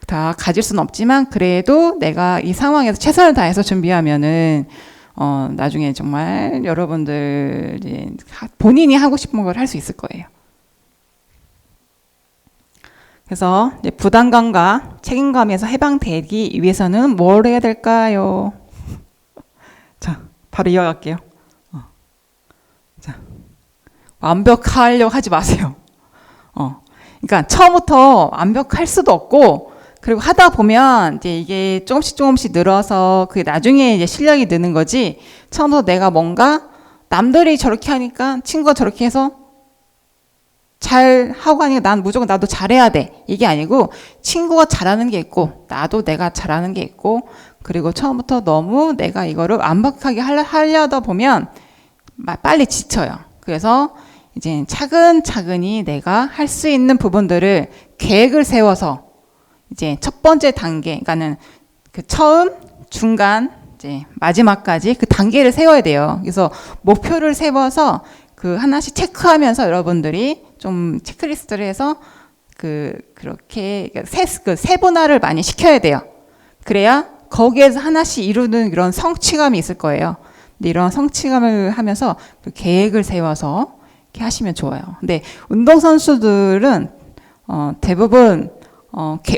다 가질 수는 없지만 그래도 내가 이 상황에서 최선을 다해서 준비하면은 나중에 정말 여러분들 이제 본인이 하고 싶은 걸 할 수 있을 거예요. 그래서 이제 부담감과 책임감에서 해방되기 위해서는 뭘 해야 될까요? 자, 바로 이어갈게요. 자, 완벽하려고 하지 마세요. 그러니까 처음부터 완벽할 수도 없고 그리고 하다 보면 이제 이게 조금씩 늘어서 그게 나중에 이제 실력이 느는 거지. 처음부터 내가 뭔가 남들이 저렇게 하니까 친구가 저렇게 해서 잘 하고 하니까 난 무조건 나도 잘해야 돼. 이게 아니고 친구가 잘하는 게 있고 나도 내가 잘하는 게 있고 그리고 처음부터 너무 내가 이거를 완벽하게 하려다 보면 빨리 지쳐요. 그래서 이제 차근차근히 내가 할 수 있는 부분들을 계획을 세워서 이제 첫 번째 단계, 그러니까는 그 처음, 중간, 이제 마지막까지 그 단계를 세워야 돼요. 그래서 목표를 세워서 그 하나씩 체크하면서 여러분들이 좀 체크리스트를 해서 그렇게 세분화를 많이 시켜야 돼요. 그래야 거기에서 하나씩 이루는 이런 성취감이 있을 거예요. 근데 이런 성취감을 하면서 그 계획을 세워서 이렇게 하시면 좋아요. 근데 운동선수들은 대부분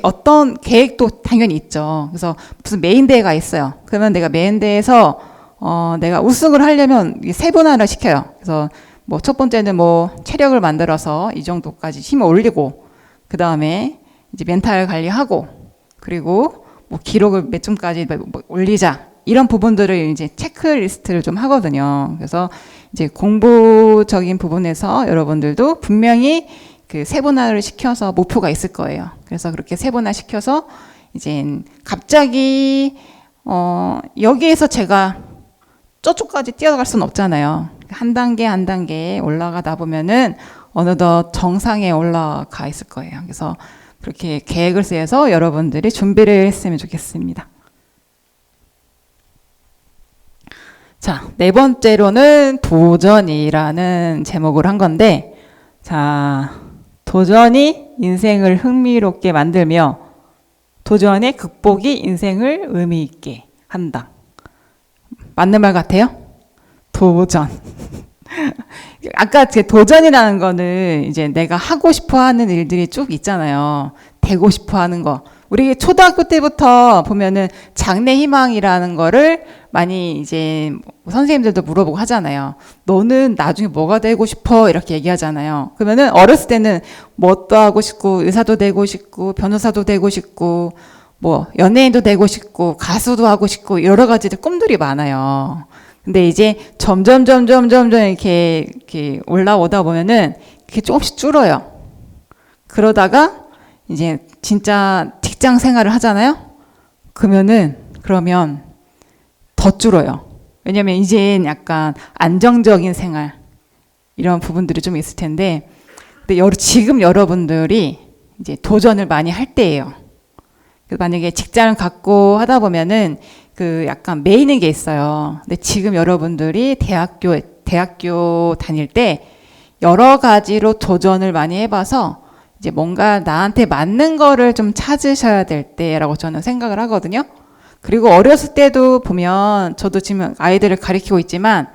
어떤 계획도 당연히 있죠. 그래서 무슨 메인대회가 있어요. 그러면 내가 메인대회에서 내가 우승을 하려면 세분화를 시켜요. 그래서 뭐 첫 번째는 뭐 체력을 만들어서 이 정도까지 힘을 올리고 그 다음에 이제 멘탈 관리하고 그리고 뭐 기록을 몇 점까지 올리자 이런 부분들을 이제 체크리스트를 좀 하거든요. 그래서 이제 공부적인 부분에서 여러분들도 분명히 그 세분화를 시켜서 목표가 있을 거예요. 그래서 그렇게 세분화 시켜서 이제 갑자기 여기에서 제가 저쪽까지 뛰어갈 수는 없잖아요. 한 단계 한 단계 올라가다 보면은 어느덧 정상에 올라가 있을 거예요. 그래서 그렇게 계획을 세워서 여러분들이 준비를 했으면 좋겠습니다. 자, 네 번째로는 도전이라는 제목을 한 건데, 자, 도전이 인생을 흥미롭게 만들며 도전의 극복이 인생을 의미 있게 한다. 맞는 말 같아요? 도전. 아까 제 도전이라는 거는 이제 내가 하고 싶어 하는 일들이 쭉 있잖아요. 되고 싶어 하는 거. 우리 초등학교 때부터 보면은 장래 희망이라는 거를 많이 이제 선생님들도 물어보고 하잖아요. 너는 나중에 뭐가 되고 싶어? 이렇게 얘기하잖아요. 그러면은 어렸을 때는 뭣도 하고 싶고, 의사도 되고 싶고, 변호사도 되고 싶고, 뭐 연예인도 되고 싶고, 가수도 하고 싶고, 여러 가지 꿈들이 많아요. 근데 이제 점점 이렇게 올라오다 보면은 그게 조금씩 줄어요. 그러다가 이제 진짜 직장 생활을 하잖아요. 그러면 더 줄어요. 왜냐면 이제 약간 안정적인 생활 이런 부분들이 좀 있을 텐데, 근데 지금 여러분들이 이제 도전을 많이 할 때예요. 만약에 직장을 갖고 하다 보면은 그 약간 매이는 게 있어요. 근데 지금 여러분들이 대학교 다닐 때 여러 가지로 도전을 많이 해봐서 이제 뭔가 나한테 맞는 거를 좀 찾으셔야 될 때라고 저는 생각을 하거든요. 그리고 어렸을 때도 보면 저도 지금 아이들을 가르치고 있지만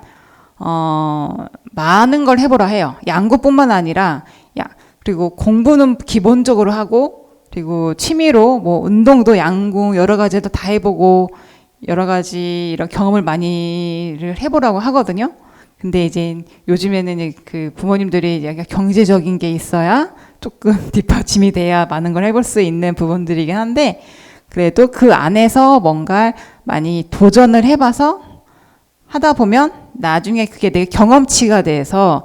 많은 걸 해보라 해요. 양구뿐만 아니라 그리고 공부는 기본적으로 하고, 그리고 취미로 뭐 운동도 양궁 여러 가지도 다 해보고 여러 가지 이런 경험을 많이를 해보라고 하거든요. 근데 이제 요즘에는 그 부모님들이 약간 경제적인 게 있어야 조금 뒷받침이 돼야 많은 걸 해볼 수 있는 부분들이긴 한데, 그래도 그 안에서 뭔가 많이 도전을 해봐서 하다 보면 나중에 그게 내 경험치가 돼서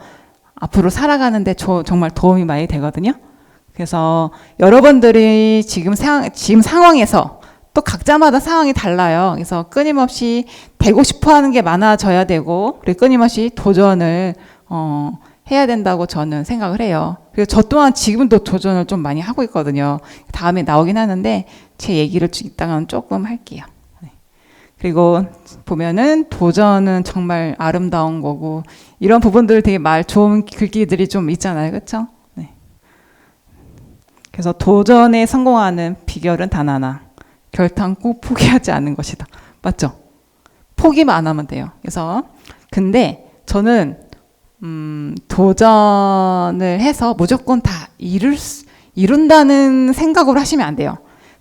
앞으로 살아가는데 정말 도움이 많이 되거든요. 그래서 여러분들이 지금 상황에서 또 각자마다 상황이 달라요. 그래서 끊임없이 되고 싶어 하는 게 많아져야 되고, 그리고 끊임없이 도전을 해야 된다고 저는 생각을 해요. 그리고 저 또한 지금도 도전을 좀 많이 하고 있거든요. 다음에 나오긴 하는데 제 얘기를 이따가는 조금 할게요. 그리고 보면은 도전은 정말 아름다운 거고, 이런 부분들 되게 좋은 글귀들이 좀 있잖아요. 그렇죠? 네. 그래서 도전에 성공하는 비결은 단 하나. 결단코 포기하지 않는 것이다. 맞죠? 포기만 안 하면 돼요. 그래서 근데 저는 도전을 해서 무조건 다 이룬다는 생각으로 하시면 안 돼요.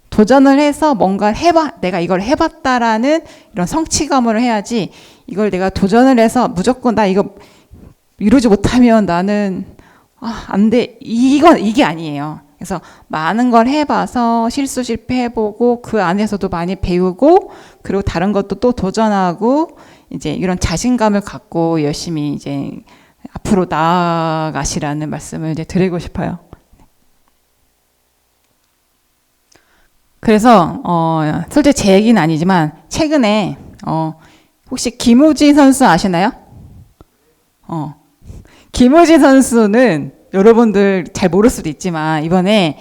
도전을 해서 뭔가 내가 이걸 해봤다라는 이런 성취감을 해야지, 이걸 내가 도전을 해서 무조건 나 이거 이루지 못하면 나는 안 돼. 이게 아니에요. 그래서 많은 걸 해봐서 실패해보고 그 안에서도 많이 배우고, 그리고 다른 것도 또 도전하고, 이제 이런 자신감을 갖고 열심히 이제 앞으로 나아가시라는 말씀을 이제 드리고 싶어요. 그래서 솔직히 제 얘기는 아니지만 최근에 혹시 김우진 선수 아시나요? 김우진 선수는 여러분들 잘 모를 수도 있지만 이번에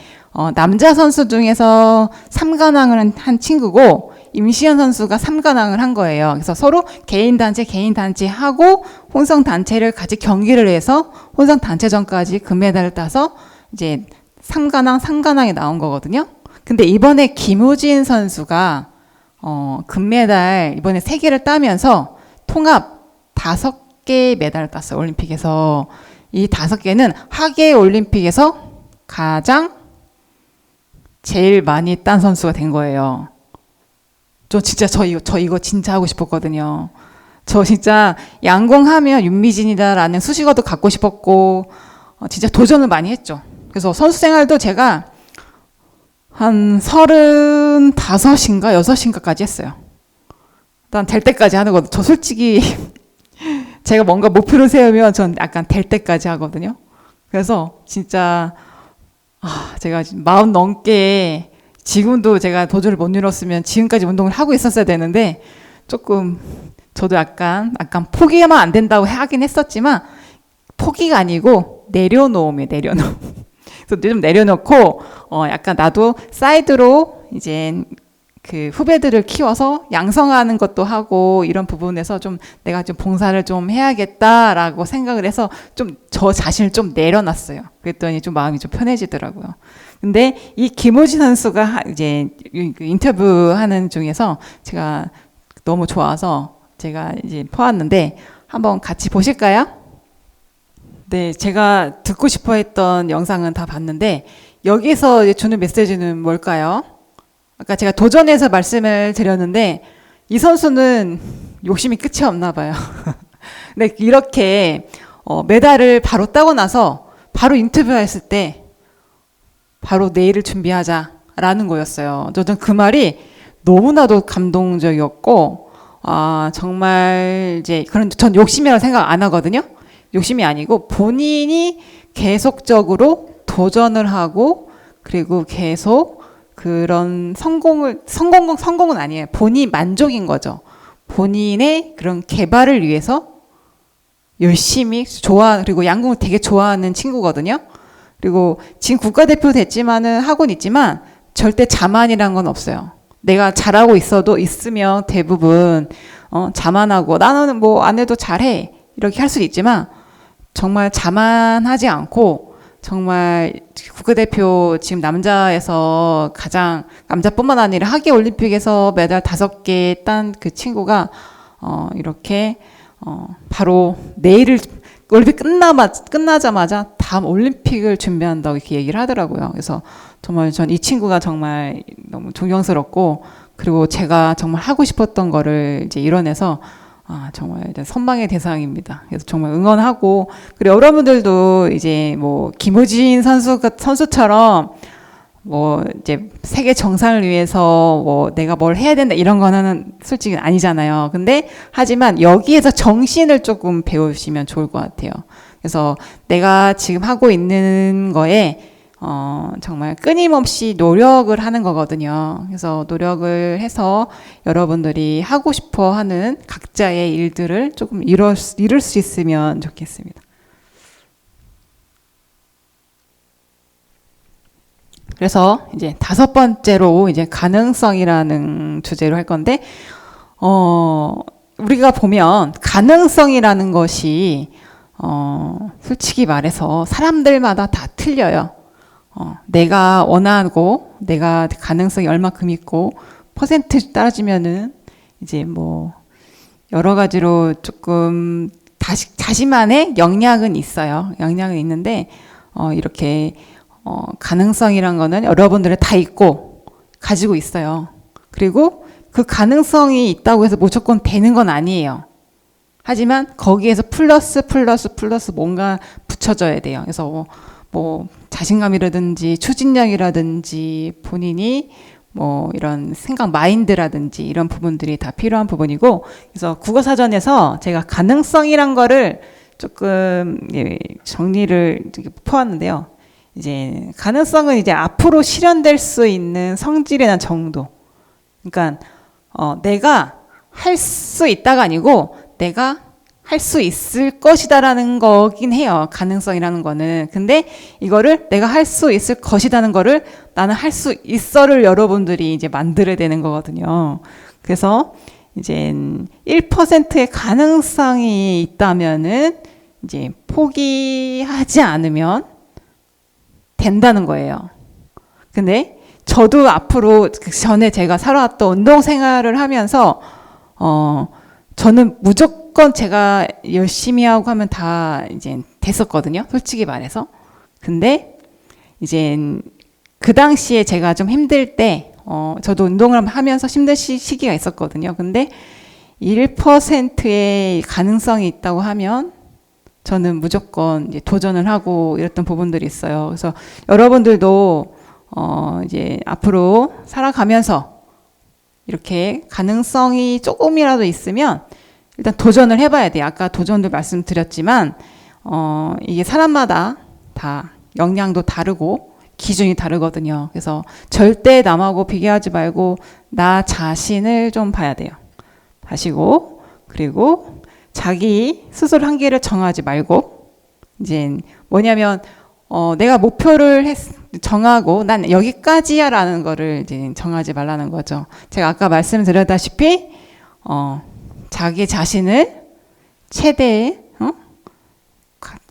남자 선수 중에서 3관왕을 한 친구고, 임시현 선수가 3관왕을 한 거예요. 그래서 서로 개인 단체 하고 혼성 단체를 같이 경기를 해서 혼성 단체전까지 금메달을 따서 이제 3관왕이 나온 거거든요. 근데 이번에 김우진 선수가 금메달 이번에 3개를 따면서 통합 5개 메달을 땄어요. 올림픽에서. 이 5개는 하계 올림픽에서 가장 제일 많이 딴 선수가 된 거예요. 저 이거 진짜 하고 싶었거든요. 저 진짜 양궁하면 윤미진이다라는 수식어도 갖고 싶었고, 진짜 도전을 많이 했죠. 그래서 선수 생활도 제가 한 35인가 6인가까지 했어요. 일단 될 때까지 하는 거. 저 솔직히 제가 뭔가 목표를 세우면 전 약간 될 때까지 하거든요. 그래서 진짜 제가 40 넘게, 지금도 제가 도전을 못 이뤘으면 지금까지 운동을 하고 있었어야 되는데, 조금 저도 약간 포기하면 안 된다고 하긴 했었지만 포기가 아니고 내려놓음이에요. 내려놓음. 그래서 좀 내려놓고 약간 나도 사이드로 이제 그 후배들을 키워서 양성하는 것도 하고 이런 부분에서 좀 내가 좀 봉사를 좀 해야겠다라고 생각을 해서 좀 저 자신을 좀 내려놨어요. 그랬더니 좀 마음이 좀 편해지더라고요. 근데 이 김호지 선수가 이제 인터뷰하는 중에서 제가 너무 좋아서 제가 이제 퍼왔는데 한번 같이 보실까요? 네, 제가 듣고 싶어 했던 영상은 다 봤는데 여기서 이제 주는 메시지는 뭘까요? 아까 제가 도전해서 말씀을 드렸는데 이 선수는 욕심이 끝이 없나 봐요. 근데 이렇게 메달을 바로 따고 나서 바로 인터뷰했을 때 바로 내일을 준비하자라는 거였어요. 저는 그 말이 너무나도 감동적이었고 정말 이제 전 욕심이라고 생각 안 하거든요. 욕심이 아니고 본인이 계속적으로 도전을 하고 그리고 계속 그런 성공은 아니에요. 본인 만족인 거죠. 본인의 그런 개발을 위해서 열심히 그리고 양궁을 되게 좋아하는 친구거든요. 그리고 지금 국가대표 됐지만은 하고는 있지만 절대 자만이란 건 없어요. 내가 잘하고 있으면 대부분 자만하고 나는 뭐 안 해도 잘해 이렇게 할 수도 있지만 정말 자만하지 않고 정말 국가대표 지금 남자에서 가장 남자뿐만 아니라 하계올림픽에서 메달 5개 딴 그 친구가 이렇게 바로 내일을 올림픽 끝나자마자 다음 올림픽을 준비한다고 이렇게 얘기를 하더라고요. 그래서 정말 전 이 친구가 정말 너무 존경스럽고 그리고 제가 정말 하고 싶었던 거를 이제 이뤄내서 정말 이제 선망의 대상입니다. 그래서 정말 응원하고 그리고 여러분들도 이제 뭐 김호진 선수처럼 뭐 이제 세계 정상을 위해서 뭐 내가 뭘 해야 된다 이런 거는 솔직히 아니잖아요. 근데 하지만 여기에서 정신을 조금 배우시면 좋을 것 같아요. 그래서 내가 지금 하고 있는 거에 정말 끊임없이 노력을 하는 거거든요. 그래서 노력을 해서 여러분들이 하고 싶어 하는 각자의 일들을 조금 이룰 수 있으면 좋겠습니다. 그래서 이제 5번째로 이제 가능성이라는 주제로 할 건데, 우리가 보면 가능성이라는 것이, 솔직히 말해서 사람들마다 다 틀려요. 내가 원하고, 내가 가능성이 얼마큼 있고, 퍼센트 따지면은 이제 뭐, 여러 가지로 조금 자신만의 역량은 있어요. 역량은 있는데, 이렇게, 가능성이란 거는 여러분들은 다 있고 가지고 있어요. 그리고 그 가능성이 있다고 해서 무조건 되는 건 아니에요. 하지만 거기에서 플러스 뭔가 붙여져야 돼요. 그래서 뭐 자신감이라든지 추진력이라든지 본인이 뭐 이런 생각 마인드라든지 이런 부분들이 다 필요한 부분이고 그래서 국어사전에서 제가 가능성이란 거를 조금 정리를 포함하는데요. 이제 가능성은 이제 앞으로 실현될 수 있는 성질에 대한 정도. 그러니까 내가 할 수 있다가 아니고 내가 할 수 있을 것이다라는 거긴 해요. 가능성이라는 거는. 근데 이거를 내가 할 수 있을 것이라는 거를 나는 할 수 있어를 여러분들이 이제 만들어야 되는 거거든요. 그래서 이제 1%의 가능성이 있다면은 이제 포기하지 않으면 된다는 거예요. 근데 저도 앞으로 그 전에 제가 살아왔던 운동 생활을 하면서 저는 무조건 제가 열심히 하고 하면 다 이제 됐었거든요. 솔직히 말해서. 근데 이제 그 당시에 제가 좀 힘들 때 저도 운동을 하면서 힘든 시기가 있었거든요. 근데 1%의 가능성이 있다고 하면 저는 무조건 이제 도전을 하고 이랬던 부분들이 있어요. 그래서 여러분들도 이제 앞으로 살아가면서 이렇게 가능성이 조금이라도 있으면 일단 도전을 해봐야 돼요. 아까 도전도 말씀드렸지만 이게 사람마다 다 역량도 다르고 기준이 다르거든요. 그래서 절대 남하고 비교하지 말고 나 자신을 좀 봐야 돼요. 하시고 그리고 자기 스스로 한계를 정하지 말고 이제 뭐냐면 내가 목표를 정하고 난 여기까지야라는 거를 이제 정하지 말라는 거죠. 제가 아까 말씀드렸다시피 자기 자신을 최대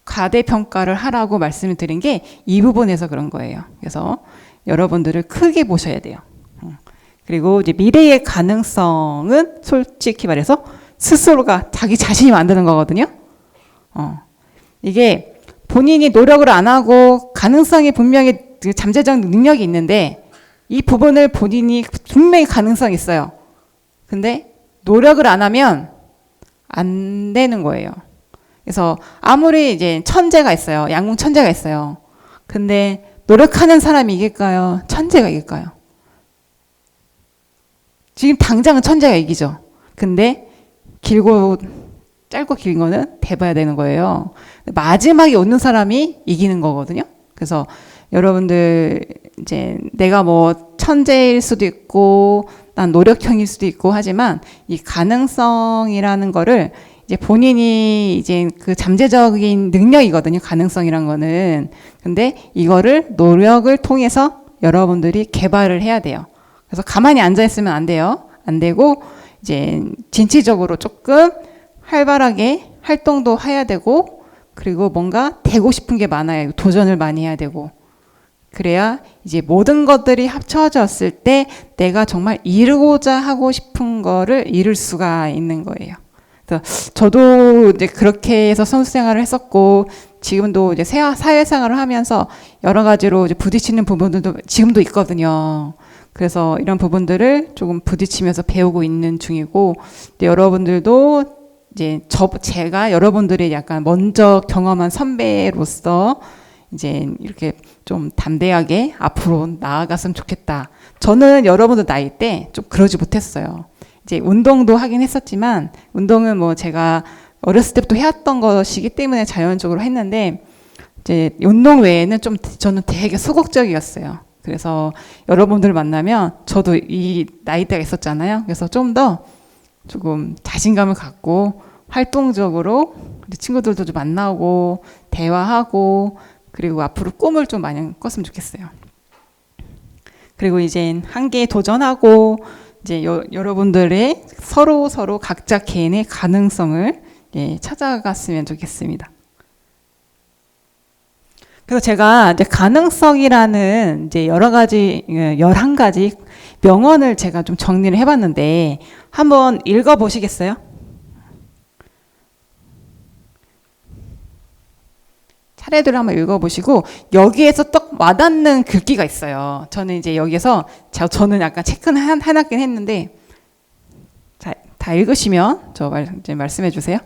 과대평가를 하라고 말씀을 드린 게 이 부분에서 그런 거예요. 그래서 여러분들을 크게 보셔야 돼요. 그리고 이제 미래의 가능성은 솔직히 말해서 스스로가 자기 자신이 만드는 거거든요. 이게 본인이 노력을 안 하고 가능성이 분명히 잠재적 능력이 있는데 이 부분을 본인이 분명히 가능성이 있어요. 근데 노력을 안 하면 안 되는 거예요. 그래서 아무리 이제 천재가 있어요. 양궁 천재가 있어요. 근데 노력하는 사람이 이길까요? 천재가 이길까요? 지금 당장은 천재가 이기죠. 근데 짧고 긴 거는 돼봐야 되는 거예요. 마지막에 오는 사람이 이기는 거거든요. 그래서 여러분들 이제 내가 뭐 천재일 수도 있고 난 노력형일 수도 있고 하지만 이 가능성이라는 거를 이제 본인이 이제 그 잠재적인 능력이거든요. 가능성이란 거는. 근데 이거를 노력을 통해서 여러분들이 개발을 해야 돼요. 그래서 가만히 앉아 있으면 안 돼요. 안 되고 이제 진취적으로 조금 활발하게 활동도 해야 되고 그리고 뭔가 되고 싶은 게 많아요. 도전을 많이 해야 되고 그래야 이제 모든 것들이 합쳐졌을 때 내가 정말 이루고자 하고 싶은 거를 이룰 수가 있는 거예요. 그래서 저도 이제 그렇게 해서 선수 생활을 했었고 지금도 이제 사회생활을 하면서 여러 가지로 이제 부딪히는 부분들도 지금도 있거든요. 그래서 이런 부분들을 조금 부딪히면서 배우고 있는 중이고 여러분들도 이제 제가 여러분들이 약간 먼저 경험한 선배로서 이제 이렇게 좀 담대하게 앞으로 나아갔으면 좋겠다. 저는 여러분들 나이 때 좀 그러지 못했어요. 이제 운동도 하긴 했었지만 운동은 뭐 제가 어렸을 때부터 해왔던 것이기 때문에 자연적으로 했는데 이제 운동 외에는 좀 저는 되게 소극적이었어요. 그래서 여러분들 만나면 저도 이 나이대가 있었잖아요. 그래서 좀 더 조금 자신감을 갖고 활동적으로 우리 친구들도 좀 만나고 대화하고 그리고 앞으로 꿈을 좀 많이 꿨으면 좋겠어요. 그리고 이제 한계에 도전하고 이제 여러분들의 서로 각자 개인의 가능성을 찾아갔으면 좋겠습니다. 그래서 제가 이제 가능성이라는 이제 여러 가지 11가지 명언을 제가 좀 정리를 해봤는데 한번 읽어보시겠어요? 차례대로 한번 읽어보시고 여기에서 딱 와닿는 글귀가 있어요. 저는 이제 여기에서 저는 약간 체크는 해놨긴 했는데 자, 다 읽으시면 이제 말씀해 주세요.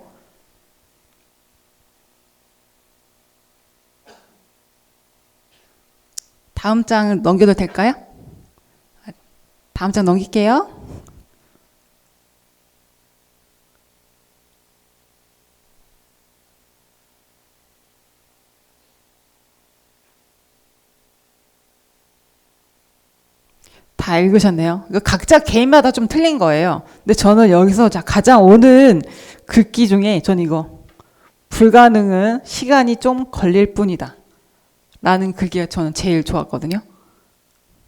다음 장 넘겨도 될까요? 다음 장 넘길게요. 다 읽으셨네요. 각자 개인마다 좀 틀린 거예요. 근데 저는 여기서 가장 오는 글귀 중에 저는 이거 불가능은 시간이 좀 걸릴 뿐이다 라는 글귀가 저는 제일 좋았거든요.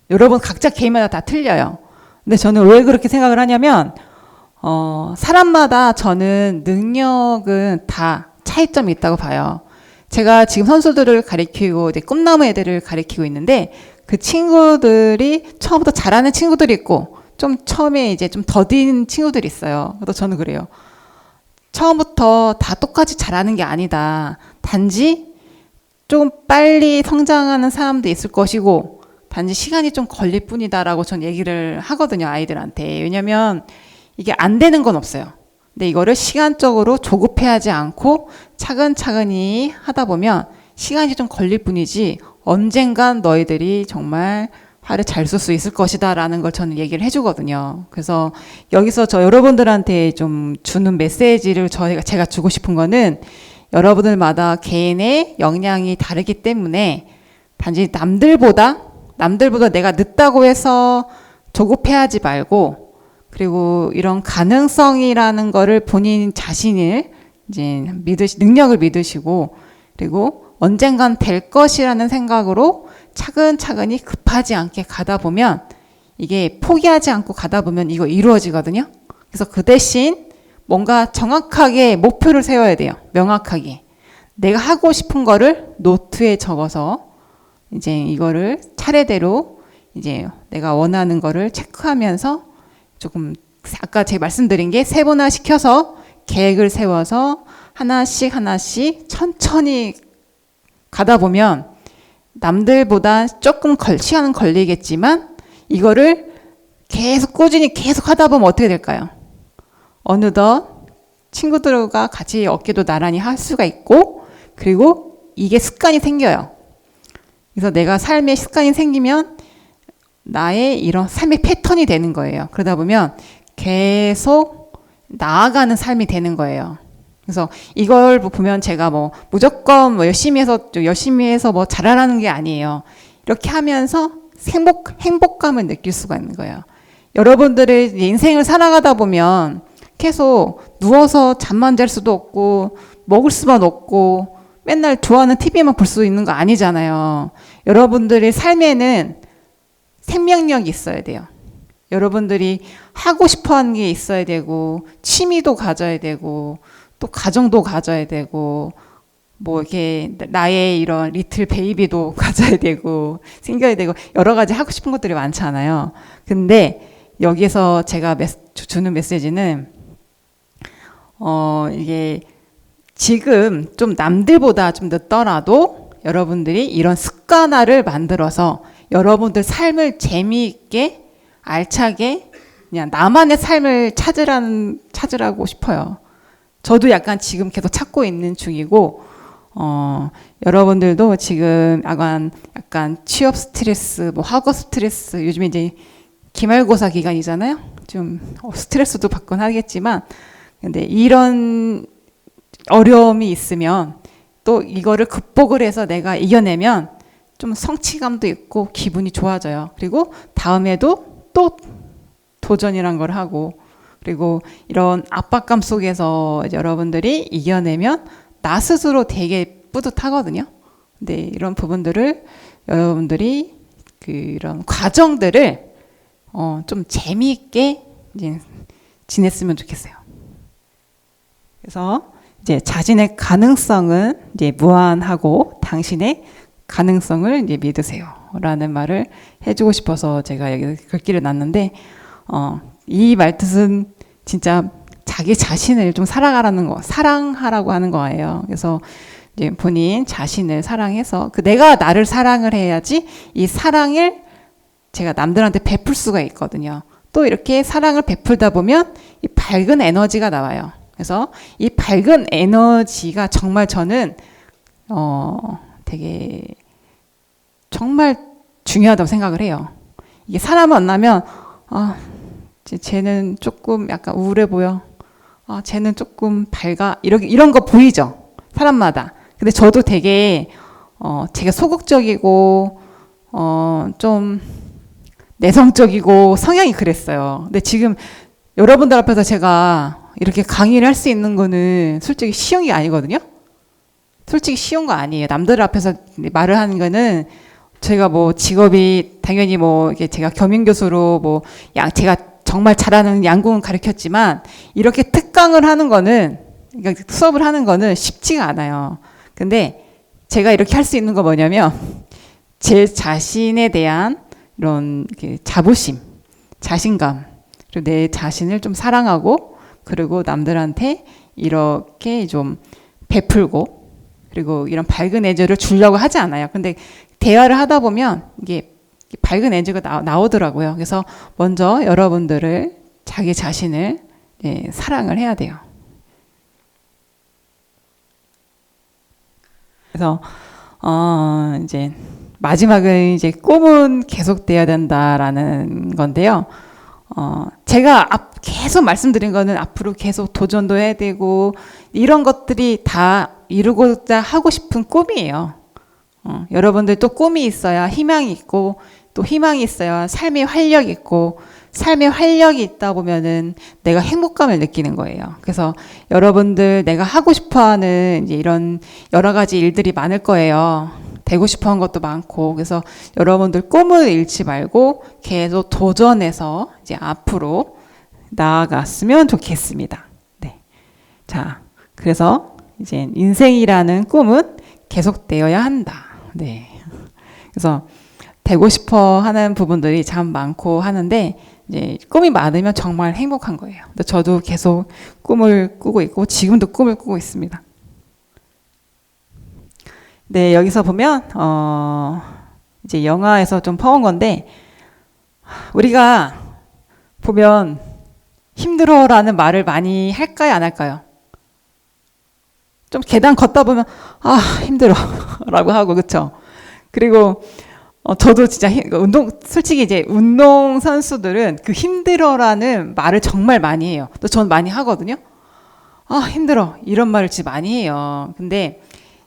여러분 각자 개인마다 다 틀려요. 근데 저는 왜 그렇게 생각을 하냐면 사람마다 저는 능력은 다 차이점이 있다고 봐요. 제가 지금 선수들을 가리키고 이제 꿈나무 애들을 가리키고 있는데 그 친구들이 처음부터 잘하는 친구들이 있고 좀 처음에 이제 좀 더딘 친구들이 있어요. 그래서 저는 그래요. 처음부터 다 똑같이 잘하는 게 아니다. 단지 좀 빨리 성장하는 사람도 있을 것이고 단지 시간이 좀 걸릴 뿐이다라고 전 얘기를 하거든요. 아이들한테. 왜냐면 이게 안 되는 건 없어요. 근데 이거를 시간적으로 조급해하지 않고 차근차근히 하다 보면 시간이 좀 걸릴 뿐이지 언젠간 너희들이 정말 화를 잘 쏠 수 있을 것이다 라는 걸 저는 얘기를 해주거든요. 그래서 여기서 저 여러분들한테 좀 주는 메시지를 제가 주고 싶은 거는 여러분들마다 개인의 역량이 다르기 때문에 단지 남들보다 내가 늦다고 해서 조급해하지 말고 그리고 이런 가능성이라는 거를 본인 자신을 이제 능력을 믿으시고 그리고 언젠간 될 것이라는 생각으로 차근차근히 급하지 않게 가다 보면 이게 포기하지 않고 가다 보면 이거 이루어지거든요. 그래서 그 대신 뭔가 정확하게 목표를 세워야 돼요. 명확하게. 내가 하고 싶은 거를 노트에 적어서 이제 이거를 차례대로 이제 내가 원하는 거를 체크하면서 조금 아까 제가 말씀드린 게 세분화 시켜서 계획을 세워서 하나씩 하나씩 천천히 가다 보면 남들보다 조금 시간은 걸리겠지만 이거를 계속 꾸준히 계속 하다 보면 어떻게 될까요? 어느덧 친구들과 같이 어깨도 나란히 할 수가 있고 그리고 이게 습관이 생겨요. 그래서 내가 삶의 습관이 생기면 나의 이런 삶의 패턴이 되는 거예요. 그러다 보면 계속 나아가는 삶이 되는 거예요. 그래서 이걸 보면 제가 뭐 무조건 뭐 열심히 해서 뭐 잘하라는 게 아니에요. 이렇게 하면서 행복감을 느낄 수가 있는 거예요. 여러분들의 인생을 살아가다 보면 계속 누워서 잠만 잘 수도 없고 먹을 수만 없고 맨날 좋아하는 TV만 볼 수 있는 거 아니잖아요. 여러분들의 삶에는 생명력이 있어야 돼요. 여러분들이 하고 싶어 하는 게 있어야 되고 취미도 가져야 되고 또 가정도 가져야 되고 뭐 이렇게 나의 이런 리틀 베이비도 가져야 되고 생겨야 되고 여러 가지 하고 싶은 것들이 많잖아요. 근데 여기서 제가 주는 메시지는 이게 지금 좀 남들보다 좀 늦더라도 여러분들이 이런 습관화를 만들어서 여러분들 삶을 재미있게 알차게 그냥 나만의 삶을 찾으라고 싶어요. 저도 약간 지금 계속 찾고 있는 중이고 여러분들도 지금 약간 취업 스트레스, 뭐 학업 스트레스, 요즘에 이제 기말고사 기간이잖아요. 좀 스트레스도 받곤 하겠지만 근데 이런 어려움이 있으면 또 이거를 극복을 해서 내가 이겨내면 좀 성취감도 있고 기분이 좋아져요. 그리고 다음에도 또 도전이란 걸 하고 그리고 이런 압박감 속에서 여러분들이 이겨내면 나 스스로 되게 뿌듯하거든요. 근데 이런 부분들을 여러분들이 이런 과정들을 좀 재미있게 이제 지냈으면 좋겠어요. 그래서 이제 자신의 가능성은 이제 무한하고 당신의 가능성을 이제 믿으세요라는 말을 해주고 싶어서 제가 여기 글귀를 놨는데 이 말뜻은 진짜 자기 자신을 좀 사랑하라고 하는 거예요. 그래서 이제 본인 자신을 사랑해서 내가 나를 사랑을 해야지 이 사랑을 제가 남들한테 베풀 수가 있거든요. 또 이렇게 사랑을 베풀다 보면 이 밝은 에너지가 나와요. 그래서 이 밝은 에너지가 정말 저는 되게 정말 중요하다고 생각을 해요. 이게 사람을 만나면 쟤는 조금 약간 우울해 보여. 쟤는 조금 밝아. 이런 거 보이죠? 사람마다. 근데 저도 되게 되게 소극적이고 좀 내성적이고 성향이 그랬어요. 근데 지금 여러분들 앞에서 제가 이렇게 강의를 할 수 있는 거는 솔직히 쉬운 게 아니거든요. 솔직히 쉬운 거 아니에요. 남들 앞에서 말을 하는 거는 제가 뭐 직업이 당연히 뭐 이게 제가 겸임교수로 뭐 제가 정말 잘하는 양궁은 가르쳤지만 이렇게 특강을 하는 거는 그러니까 수업을 하는 거는 쉽지가 않아요. 근데 제가 이렇게 할 수 있는 거 뭐냐면 제 자신에 대한 이런 자부심, 자신감, 그리고 내 자신을 좀 사랑하고 그리고 남들한테 이렇게 좀 베풀고 그리고 이런 밝은 에너지를 주려고 하지 않아요. 근데 대화를 하다 보면 이게 밝은 에너지가 나오더라고요. 그래서 먼저 여러분들을 자기 자신을 사랑을 해야 돼요. 그래서 이제 마지막은 이제 꿈은 계속돼야 된다라는 건데요. 제가 계속 말씀드린 거는 앞으로 계속 도전도 해야 되고 이런 것들이 다 이루고자 하고 싶은 꿈이에요. 여러분들 또 꿈이 있어야 희망이 있고 또 희망이 있어야 삶의 활력이 있고, 삶의 활력이 있다 보면은 내가 행복감을 느끼는 거예요. 그래서 여러분들 내가 하고 싶어 하는 이제 이런 여러 가지 일들이 많을 거예요. 되고 싶어 한 것도 많고. 그래서 여러분들 꿈을 잃지 말고 계속 도전해서 이제 앞으로 나아갔으면 좋겠습니다. 네. 자, 그래서 이제 인생이라는 꿈은 계속되어야 한다. 네. 그래서 되고 싶어 하는 부분들이 참 많고 하는데, 이제 꿈이 많으면 정말 행복한 거예요. 근데 저도 계속 꿈을 꾸고 있고 지금도 꿈을 꾸고 있습니다. 네, 여기서 보면 이제 영화에서 좀 퍼온 건데, 우리가 보면 힘들어라는 말을 많이 할까요, 안 할까요? 좀 계단 걷다 보면 아 힘들어라고 하고, 그렇죠? 그리고 저도 진짜 솔직히 이제 운동 선수들은 그 힘들어라는 말을 정말 많이 해요. 또 전 많이 하거든요. 아, 힘들어. 이런 말을 진짜 많이 해요. 근데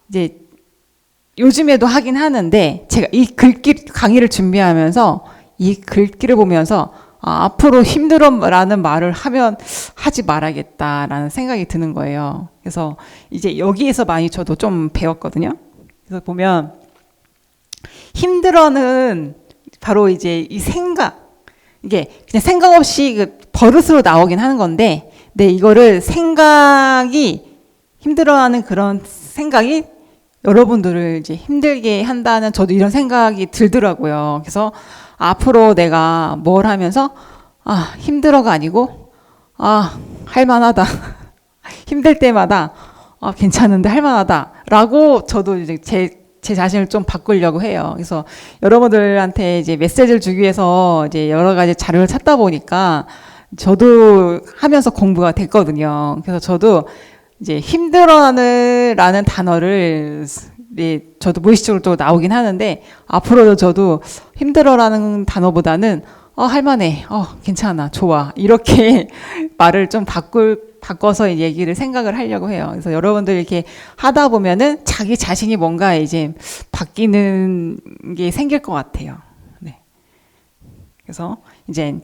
이제 요즘에도 하긴 하는데, 제가 이 글귀 강의를 준비하면서 이 글귀를 보면서 앞으로 힘들어라는 말을 하지 말아야겠다라는 생각이 드는 거예요. 그래서 이제 여기에서 많이 저도 좀 배웠거든요. 그래서 보면 힘들어는 바로 이제 이 생각, 이게 그냥 생각 없이 그 버릇으로 나오긴 하는 건데, 네, 이거를 생각이 힘들어하는 그런 생각이 여러분들을 이제 힘들게 한다는, 저도 이런 생각이 들더라고요. 그래서 앞으로 내가 뭘 하면서 힘들어가 아니고 할만하다. 힘들 때마다 괜찮은데 할만하다라고 저도 이제 제 자신을 좀 바꾸려고 해요. 그래서 여러분들한테 이제 메시지를 주기 위해서 이제 여러 가지 자료를 찾다 보니까 저도 하면서 공부가 됐거든요. 그래서 저도 이제 힘들어라는 단어를 저도 무의식적으로 또 나오긴 하는데, 앞으로도 저도 힘들어라는 단어보다는 할만해, 괜찮아, 좋아, 이렇게 말을 좀 바꿔서 얘기를 생각을 하려고 해요. 그래서 여러분들 이렇게 하다 보면은 자기 자신이 뭔가 이제 바뀌는 게 생길 것 같아요. 네. 그래서 이제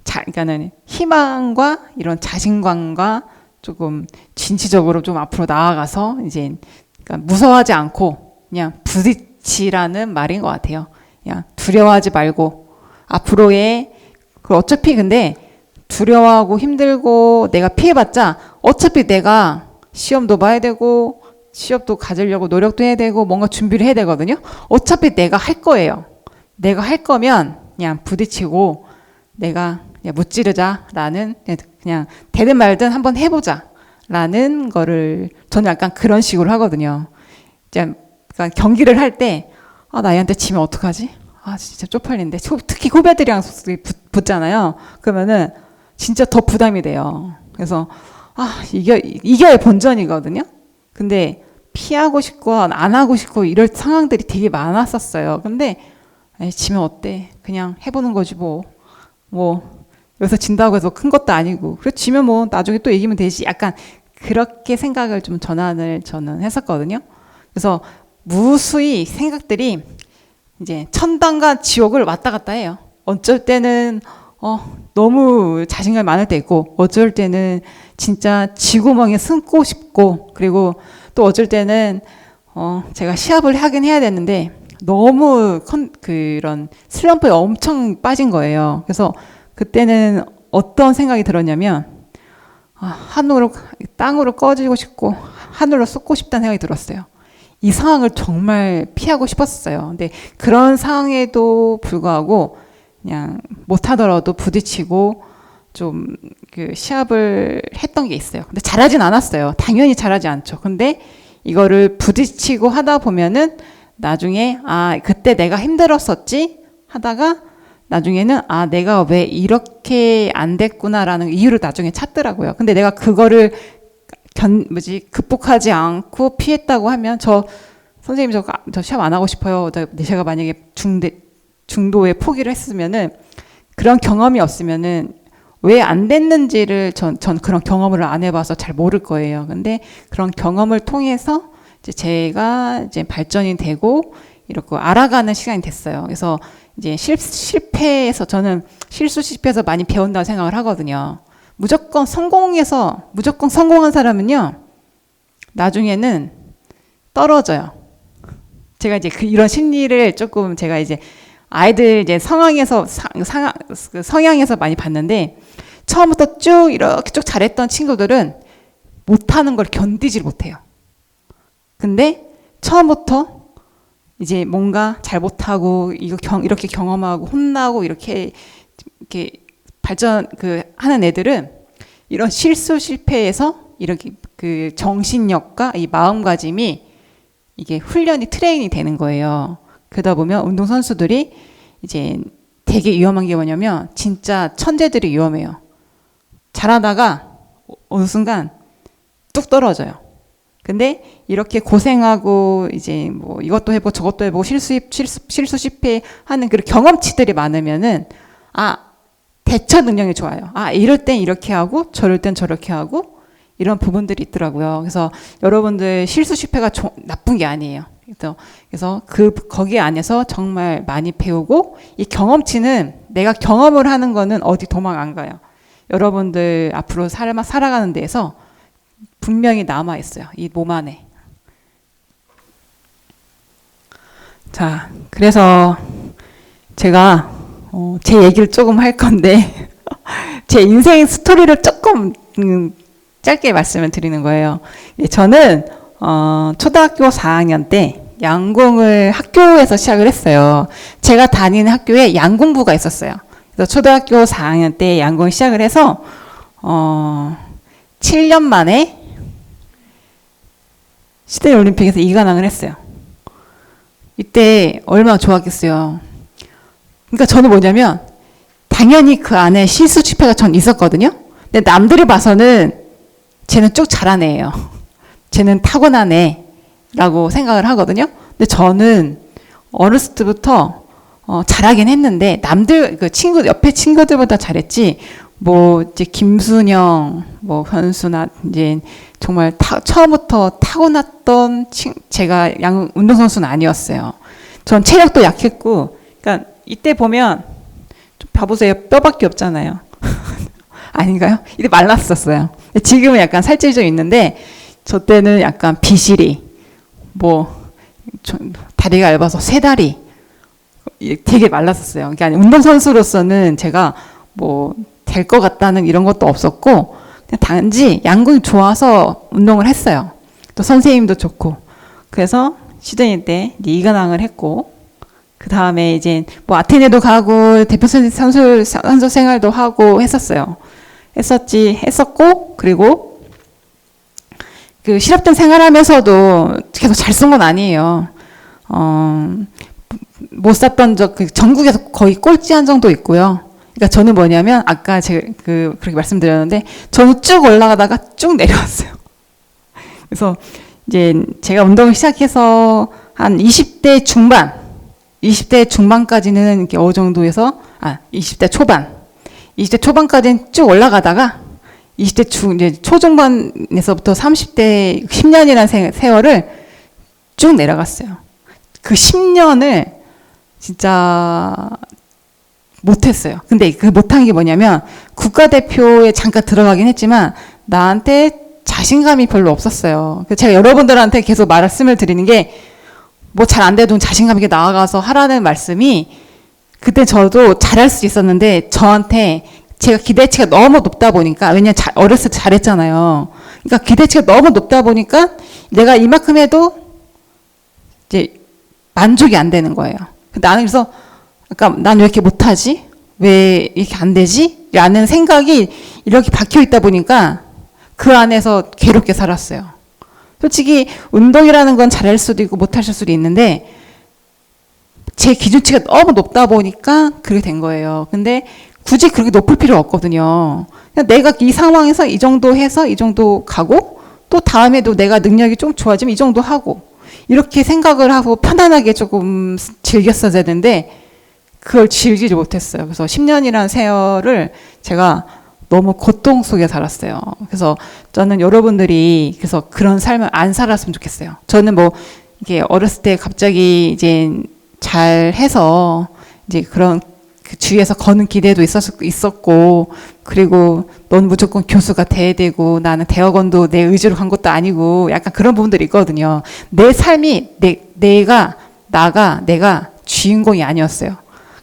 그러니까는 희망과 이런 자신감과 조금 진취적으로 좀 앞으로 나아가서 이제 그러니까 무서워하지 않고 그냥 부딪히라는 말인 것 같아요. 그냥 두려워하지 말고 앞으로의 어차피 근데 두려워하고 힘들고 내가 피해봤자 어차피 내가 시험도 봐야 되고 취업도 가지려고 노력도 해야 되고 뭔가 준비를 해야 되거든요. 어차피 내가 할 거예요. 내가 할 거면 그냥 부딪히고 내가 그냥 무찌르자라는, 그냥 되든 말든 한번 해보자라는 거를 저는 약간 그런 식으로 하거든요. 이제 그러니까 경기를 할 때 나한테 지면 어떡하지? 진짜 쪽팔린데. 특히 후배들이랑 붙잖아요. 그러면은 진짜 더 부담이 돼요. 그래서 이겨야 본전이거든요. 근데 피하고 싶고 안 하고 싶고 이럴 상황들이 되게 많았었어요. 근데 지면 어때? 그냥 해보는 거지 뭐 여기서 진다고 해서 큰 것도 아니고, 그래 지면 뭐 나중에 또 이기면 되지. 약간 그렇게 생각을 좀 전환을 저는 했었거든요. 그래서 무수히 생각들이 이제 천당과 지옥을 왔다 갔다 해요. 어쩔 때는 너무 자신감이 많을 때 있고, 어쩔 때는 진짜 쥐구멍에 숨고 싶고, 그리고 또 어쩔 때는 제가 시합을 하긴 해야 되는데 너무 그런 슬럼프에 엄청 빠진 거예요. 그래서 그때는 어떤 생각이 들었냐면 땅으로 꺼지고 싶고 하늘로 쏟고 싶다는 생각이 들었어요. 이 상황을 정말 피하고 싶었어요. 근데 그런 상황에도 불구하고 그냥 못하더라도 부딪히고 좀 그 시합을 했던 게 있어요. 근데 잘하진 않았어요. 당연히 잘하지 않죠. 근데 이거를 부딪히고 하다 보면은 나중에 그때 내가 힘들었었지 하다가 나중에는 내가 왜 이렇게 안 됐구나라는 이유를 나중에 찾더라고요. 근데 내가 그거를 극복하지 않고 피했다고 하면 선생님 저 시합 안 하고 싶어요. 제가 만약에 중도에 포기를 했으면은, 그런 경험이 없으면은 왜 안 됐는지를 전 그런 경험을 안 해봐서 잘 모를 거예요. 근데 그런 경험을 통해서 이제 제가 이제 발전이 되고 이렇게 알아가는 시간이 됐어요. 그래서 이제 실패해서 저는 실수 실패해서 많이 배운다고 생각을 하거든요. 무조건 성공한 사람은요, 나중에는 떨어져요. 제가 이제 이런 심리를 조금 제가 이제 아이들 이제 성향에서 많이 봤는데, 처음부터 쭉 이렇게 쭉 잘했던 친구들은 못하는 걸 견디질 못해요. 근데 처음부터 이제 뭔가 잘 못하고 이렇게 경험하고 혼나고 이렇게 하는 애들은 이런 실수 실패에서 이렇게 그 정신력과 이 마음가짐이 이게 훈련이 트레이닝이 되는 거예요. 그러다 보면 운동선수들이 이제 되게 위험한 게 뭐냐면 진짜 천재들이 위험해요. 잘하다가 어느 순간 뚝 떨어져요. 근데 이렇게 고생하고 이제 뭐 이것도 해보고 저것도 해보고 실수 실패하는 그런 경험치들이 많으면은 대처 능력이 좋아요. 이럴 땐 이렇게 하고 저럴 땐 저렇게 하고 이런 부분들이 있더라고요. 그래서 여러분들 실수 실패가 나쁜 게 아니에요. 그래서 거기 안에서 정말 많이 배우고, 이 경험치는 내가 경험을 하는 거는 어디 도망 안 가요. 여러분들 앞으로 살아가는 데에서 분명히 남아 있어요. 이 몸 안에. 자, 그래서 제가 제 얘기를 조금 할 건데 제 인생 스토리를 조금 짧게 말씀을 드리는 거예요. 저는 초등학교 4학년 때 양궁을 학교에서 시작을 했어요. 제가 다니는 학교에 양궁부가 있었어요. 그래서 초등학교 4학년 때 양궁을 시작을 해서 7년 만에 시대올림픽에서 2관왕을 했어요. 이때 얼마나 좋았겠어요. 그러니까 저는 뭐냐면 당연히 그 안에 실수 실패가 전 있었거든요. 근데 남들이 봐서는 쟤는 쭉 잘한 애예요. 쟤는 타고난 애라고 생각을 하거든요. 근데 저는 어렸을 때부터 잘하긴 했는데 남들 옆에 친구들보다 잘했지. 뭐 이제 김순영, 뭐 현수나 이제 정말 처음부터 타고났던 제가 운동선수는 아니었어요. 전 체력도 약했고, 그러니까 이때 보면 좀 봐보세요. 뼈밖에 없잖아요. 아닌가요? 이때 말랐었어요. 지금은 약간 살찔 좀 있는데 저 때는 약간 비실이, 다리가 얇아서 쇠다리, 되게 말랐었어요. 그러니까 운동선수로서는 제가 될 것 같다는 이런 것도 없었고, 그냥 단지 양궁이 좋아서 운동을 했어요. 또 선생님도 좋고. 그래서 시드니 때 2관왕을 했고, 그 다음에 이제 아테네도 가고 대표 선수 생활도 하고 했었어요. 했었고, 그리고 그 실업된 생활하면서도 계속 잘 쓴 건 아니에요. 못 샀던 전국에서 거의 꼴찌 한 정도 있고요. 그러니까 저는 뭐냐면 아까 제가 그렇게 말씀드렸는데 저는 쭉 올라가다가 쭉 내려왔어요. 그래서 이제 제가 운동을 시작해서 한 20대 중반까지는 이렇게 어느 정도에서 20대 초반까지는 쭉 올라가다가 20대 이제 초중반에서부터 30대 10년이라는 세월을 쭉 내려갔어요. 그 10년을 진짜 못했어요. 근데 그 못한 게 뭐냐면 국가대표에 잠깐 들어가긴 했지만 나한테 자신감이 별로 없었어요. 제가 여러분들한테 계속 말씀을 드리는 게 잘 안 돼도 자신감 있게 나아가서 하라는 말씀이, 그때 저도 잘할 수 있었는데 저한테 제가 기대치가 너무 높다 보니까, 왜냐면 어렸을 때 잘했잖아요. 그러니까 기대치가 너무 높다 보니까 내가 이만큼 해도 이제 만족이 안 되는 거예요. 나는 그래서 난 왜 이렇게 못하지? 왜 이렇게 안 되지? 라는 생각이 이렇게 박혀 있다 보니까 그 안에서 괴롭게 살았어요. 솔직히 운동이라는 건 잘할 수도 있고 못할 수도 있는데 제 기준치가 너무 높다 보니까 그렇게 된 거예요. 근데 굳이 그렇게 높을 필요 없거든요. 그냥 내가 이 상황에서 이 정도 해서 이 정도 가고, 또 다음에도 내가 능력이 좀 좋아지면 이 정도 하고, 이렇게 생각을 하고 편안하게 조금 즐겼어야 되는데 그걸 즐기지 못했어요. 그래서 10년이라는 세월을 제가 너무 고통 속에 살았어요. 그래서 저는 여러분들이 그래서 그런 삶을 안 살았으면 좋겠어요. 저는 이게 어렸을 때 갑자기 이제 잘 해서 이제 그런 그 주위에서 거는 기대도 있었고, 그리고 넌 무조건 교수가 돼야 되고, 나는 대학원도 내 의지로 간 것도 아니고, 약간 그런 부분들이 있거든요. 내 삶이, 내가 주인공이 아니었어요.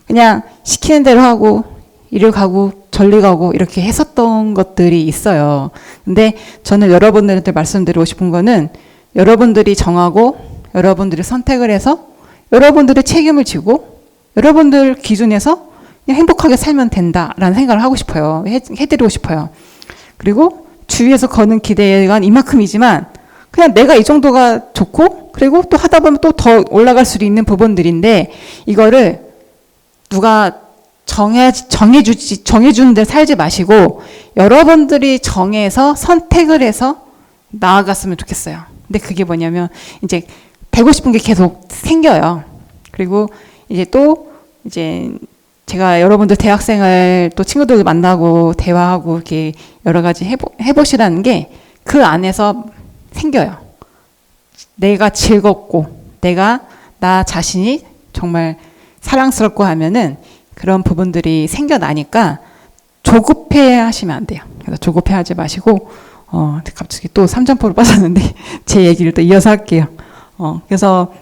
그냥 시키는 대로 하고, 이리 가고, 저리 가고, 이렇게 했었던 것들이 있어요. 근데 저는 여러분들한테 말씀드리고 싶은 거는, 여러분들이 정하고, 여러분들이 선택을 해서, 여러분들의 책임을 지고, 여러분들 기준에서 그냥 행복하게 살면 된다라는 생각을 하고 싶어요. 해드리고 싶어요. 그리고 주위에서 거는 기대가 이만큼이지만 그냥 내가 이 정도가 좋고, 그리고 또 하다 보면 또 더 올라갈 수 있는 부분들인데, 이거를 누가 정해주는 데 살지 마시고 여러분들이 정해서 선택을 해서 나아갔으면 좋겠어요. 근데 그게 뭐냐면 이제 되고 싶은 게 계속 생겨요. 그리고 이제 또 이제 제가 여러분들 대학생을 또 친구들도 만나고 대화하고 이렇게 여러 가지 해보시라는 게 그 안에서 생겨요. 내가 즐겁고 내가 나 자신이 정말 사랑스럽고 하면은 그런 부분들이 생겨나니까 조급해 하시면 안 돼요. 그래서 조급해 하지 마시고, 갑자기 또 삼점포로 빠졌는데 제 얘기를 또 이어서 할게요. 그래서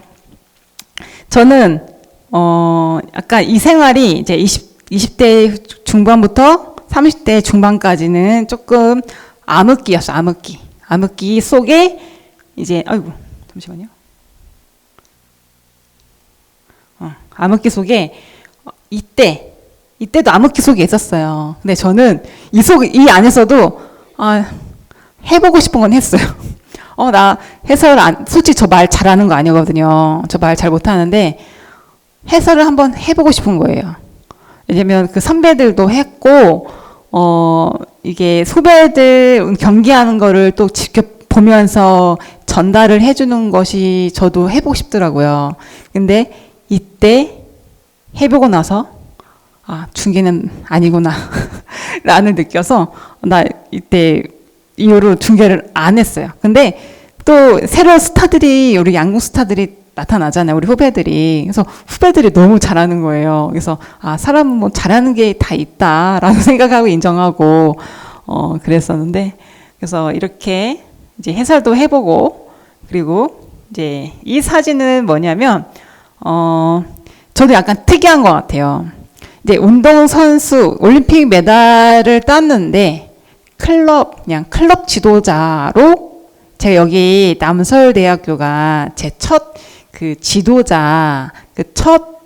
저는 약간 이 생활이 이제 20대 중반부터 30대 중반까지는 조금 암흑기였어, 암흑기. 암흑기 속에 이제, 아이고, 잠시만요. 암흑기 속에, 이때도 암흑기 속에 있었어요. 근데 저는 이 안에서도, 해보고 싶은 건 했어요. 나 솔직히 저 말 잘하는 거 아니거든요. 저 말 잘 못하는데, 해설을 한번 해보고 싶은 거예요. 왜냐면 그 선배들도 했고, 이게 후배들 경기하는 거를 또 직접 보면서 전달을 해주는 것이 저도 해보고 싶더라고요. 근데 이때 해보고 나서, 중계는 아니구나. 라는 느껴서, 나 이때 이후로 중계를 안 했어요. 근데 또 새로운 스타들이, 우리 양궁 스타들이 나타나잖아요. 우리 후배들이. 그래서 후배들이 너무 잘하는 거예요. 그래서 사람은 뭐 잘하는 게 다 있다라고 생각하고 인정하고 그랬었는데, 그래서 이렇게 이제 해설도 해보고, 그리고 이제 이 사진은 뭐냐면 저도 약간 특이한 것 같아요. 이제 운동선수 올림픽 메달을 땄는데 그냥 클럽 지도자로 제가 여기 남서울대학교가 제 첫 그 지도자 첫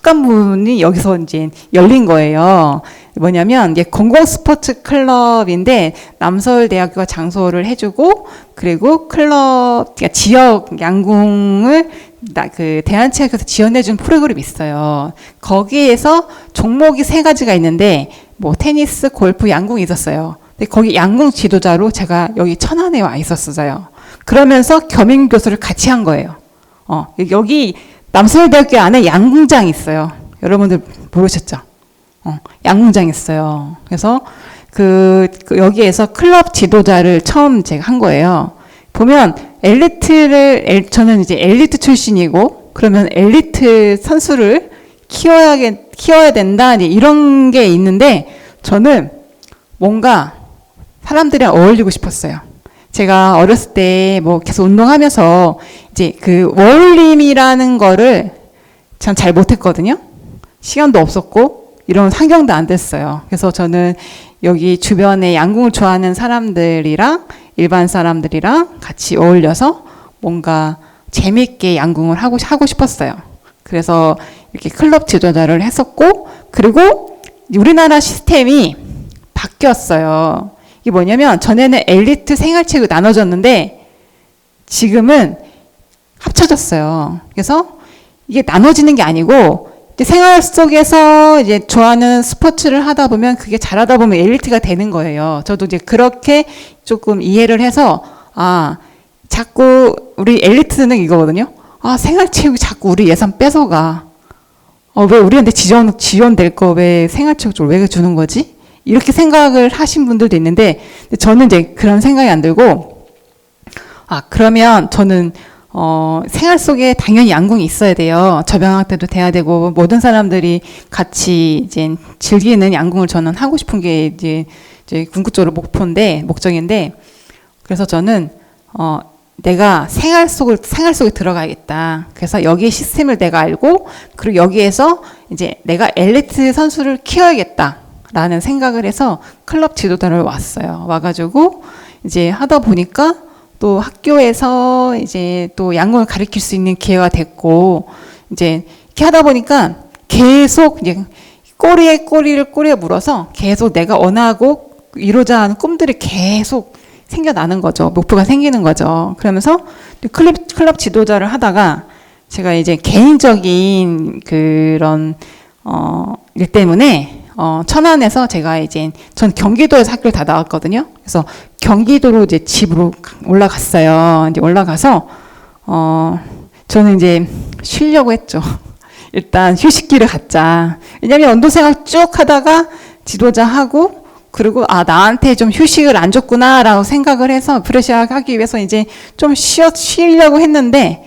간문이 여기서 이제 열린 거예요. 뭐냐면 이게 공공 스포츠 클럽인데 남서울대학교가 장소를 해주고, 그리고 클럽 그러니까 지역 양궁을 그 대한체육회에서 지원해준 프로그램이 있어요. 거기에서 종목이 3가지가 있는데 뭐 테니스, 골프, 양궁이 있었어요. 근데 거기 양궁 지도자로 제가 여기 천안에 와 있었어요. 그러면서 겸임 교수를 같이 한 거예요. 여기 남서울대학교 안에 양궁장이 있어요. 여러분들 모르셨죠? 양궁장이 있어요. 그래서 여기에서 클럽 지도자를 처음 제가 한 거예요. 보면 저는 이제 엘리트 출신이고, 그러면 엘리트 선수를 키워야 된다, 이런 게 있는데, 저는 뭔가 사람들이랑 어울리고 싶었어요. 제가 어렸을 때 뭐 계속 운동하면서 이제 그 워홀림이라는 거를 전 잘 못했거든요. 시간도 없었고 이런 환경도 안 됐어요. 그래서 저는 여기 주변에 양궁을 좋아하는 사람들이랑 일반 사람들이랑 같이 어울려서 뭔가 재밌게 양궁을 하고 싶었어요. 그래서 이렇게 클럽 지도자를 했었고, 그리고 우리나라 시스템이 바뀌었어요. 이게 뭐냐면 전에는 엘리트 생활체육이 나눠졌는데 지금은 합쳐졌어요. 그래서 이게 나눠지는 게 아니고 이제 생활 속에서 이제 좋아하는 스포츠를 하다 보면 그게 잘하다 보면 엘리트가 되는 거예요. 저도 이제 그렇게 조금 이해를 해서 자꾸 우리 엘리트는 이거거든요. 생활체육이 자꾸 우리 예산 뺏어가. 왜 우리한테 지원될 거 왜 생활체육 쪽으로 왜 주는 거지? 이렇게 생각을 하신 분들도 있는데, 저는 이제 그런 생각이 안 들고, 그러면 저는, 생활 속에 당연히 양궁이 있어야 돼요. 저병학 때도 돼야 되고, 모든 사람들이 같이 이제 즐기는 양궁을 저는 하고 싶은 게 이제 궁극적으로 목적인데, 그래서 저는, 내가 생활 속에 들어가야겠다. 그래서 여기에 시스템을 내가 알고, 그리고 여기에서 이제 내가 엘리트 선수를 키워야겠다. 라는 생각을 해서 클럽 지도자를 왔어요. 와가지고, 이제 하다 보니까, 또 학교에서 이제 또 양궁을 가르칠 수 있는 기회가 됐고, 이제 이렇게 하다 보니까 계속 이제 꼬리에 물어서 계속 내가 원하고 이루자 하는 꿈들이 계속 생겨나는 거죠. 목표가 생기는 거죠. 그러면서 클럽 지도자를 하다가 제가 이제 개인적인 그런, 일 때문에 천안에서 제가 전 경기도에서 학교를 다 나왔거든요. 그래서 경기도로 이제 집으로 올라갔어요. 이제 올라가서, 저는 이제 쉬려고 했죠. 일단 휴식기를 갖자. 왜냐면 운동생활 쭉 하다가 지도자 하고, 그리고, 나한테 좀 휴식을 안 줬구나라고 생각을 해서 프레시아 하기 위해서 이제 좀 쉬려고 했는데,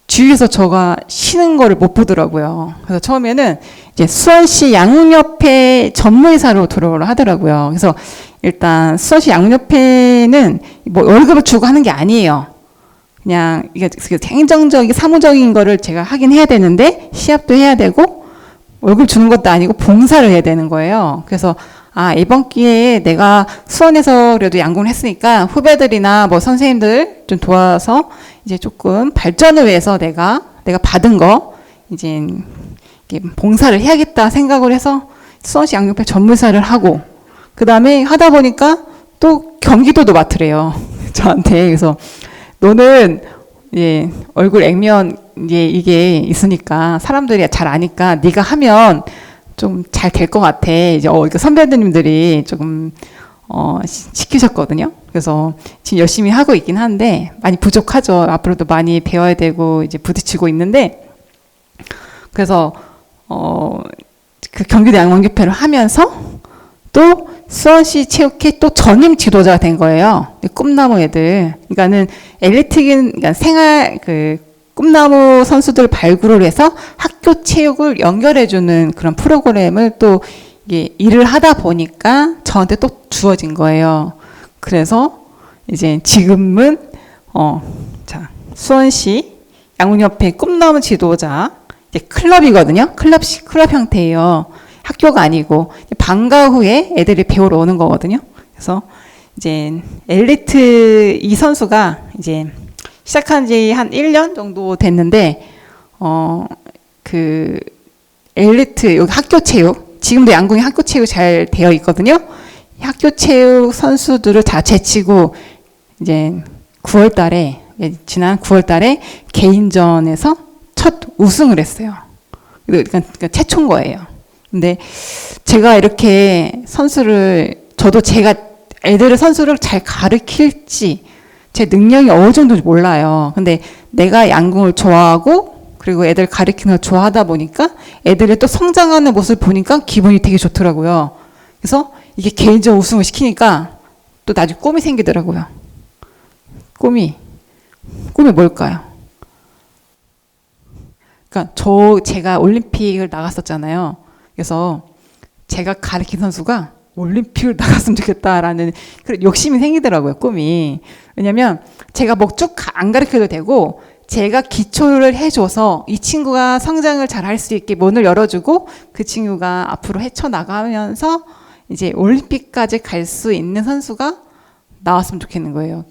주위에서 저가 쉬는 거를 못 보더라고요. 그래서 처음에는 이제 수원시 양궁협회 전무이사로 들어오라 하더라고요. 그래서 일단 수원시 양궁협회는 뭐 월급을 주고 하는 게 아니에요. 그냥 이게 행정적인 사무적인 거를 제가 하긴 해야 되는데 시합도 해야 되고 월급 주는 것도 아니고 봉사를 해야 되는 거예요. 그래서 이번 기회에 내가 수원에서 그래도 양궁을 했으니까 후배들이나 뭐 선생님들 좀 도와서 이제 조금 발전을 위해서 내가 받은 거 이제 봉사를 해야겠다 생각을 해서 수원시 양궁협회 전무사를 하고 그 다음에 하다 보니까 또 경기도도 맡으래요. 저한테. 그래서 너는 얼굴 액면 이게 있으니까 사람들이 잘 아니까 네가 하면 좀 잘 될 것 같아. 이제 선배님들이 조금 시키셨거든요. 그래서 지금 열심히 하고 있긴 한데 많이 부족하죠. 앞으로도 많이 배워야 되고 이제 부딪히고 있는데 그래서 그 경기도 양궁협회를 하면서 또 수원시 체육회 또 전임 지도자가 된 거예요. 꿈나무 애들. 그러니까는 엘리트긴 그러니까 생활 꿈나무 선수들 발굴을 해서 학교 체육을 연결해주는 그런 프로그램을 또 일을 하다 보니까 저한테 또 주어진 거예요. 그래서 이제 지금은 수원시 양궁협회 꿈나무 지도자 이제 클럽이거든요. 클럽 형태예요. 학교가 아니고 방과 후에 애들이 배우러 오는 거거든요. 그래서 이제 엘리트 이 선수가 이제 시작한 지 한 1년 정도 됐는데, 엘리트, 여기 학교 체육, 지금도 양궁이 학교 체육 잘 되어 있거든요. 학교 체육 선수들을 다 제치고, 이제 지난 9월 달에 개인전에서 첫 우승을 했어요. 그러니까 최초인 거예요. 근데 제가 이렇게 선수를 잘 가르칠지, 제 능력이 어느 정도인지 몰라요. 근데 내가 양궁을 좋아하고 그리고 애들 가르치는 걸 좋아하다 보니까 애들이 또 성장하는 모습을 보니까 기분이 되게 좋더라고요. 그래서 이게 개인전 우승을 시키니까 또 나중에 꿈이 생기더라고요. 꿈이 뭘까요? 그러니까 제가 올림픽을 나갔었잖아요. 그래서 제가 가르친 선수가 올림픽을 나갔으면 좋겠다라는 그런 욕심이 생기더라고요, 꿈이. 왜냐면 제가 뭐 쭉 안 가르쳐도 되고 제가 기초를 해줘서 이 친구가 성장을 잘 할 수 있게 문을 열어주고 그 친구가 앞으로 헤쳐나가면서 이제 올림픽까지 갈 수 있는 선수가 나왔으면 좋겠는 거예요.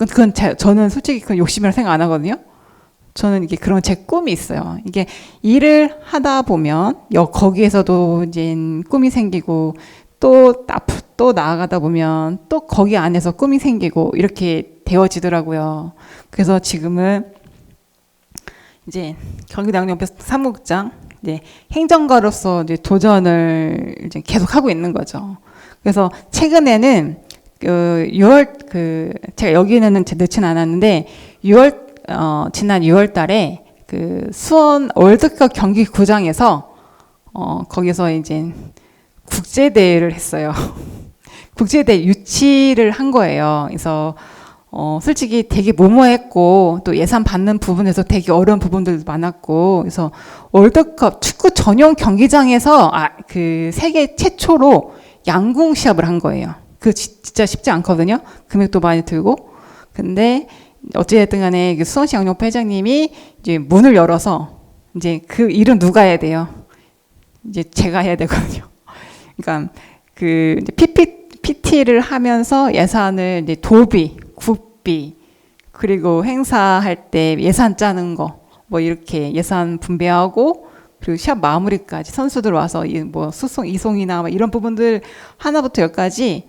저는 솔직히 그건 욕심이라 생각 안 하거든요. 저는 이게 그런 제 꿈이 있어요. 이게 일을 하다 보면 거기에서도 이제 꿈이 생기고 또 나아가다 보면 또 거기 안에서 꿈이 생기고 이렇게 되어지더라고요. 그래서 지금은 이제 경기도 양궁협회 사무국장 이제 행정가로서 이제 도전을 이제 계속 하고 있는 거죠. 그래서 최근에는 6월 제가 여기는 넣진 않았는데 지난 6월 달에 수원 월드컵 경기구장에서 거기서 이제 국제대회를 했어요. 국제대회 유치를 한 거예요. 그래서 솔직히 되게 모모했고 또 예산 받는 부분에서 되게 어려운 부분들도 많았고 그래서 월드컵 축구 전용 경기장에서 그 세계 최초로 양궁 시합을 한 거예요. 그 진짜 쉽지 않거든요. 금액도 많이 들고. 근데 어찌됐든 간에 그 수원시 영등포 회장님이 이제 문을 열어서 이제 그 일은 누가 해야 돼요? 이제 제가 해야 되거든요. 그러니까 그 이제 PT를 하면서 예산을 이제 도비, 국비, 그리고 행사할 때 예산 짜는 거, 뭐 이렇게 예산 분배하고 그리고 시합 마무리까지 선수들 와서 뭐 수송, 이송이나 뭐 이런 부분들 하나부터 열까지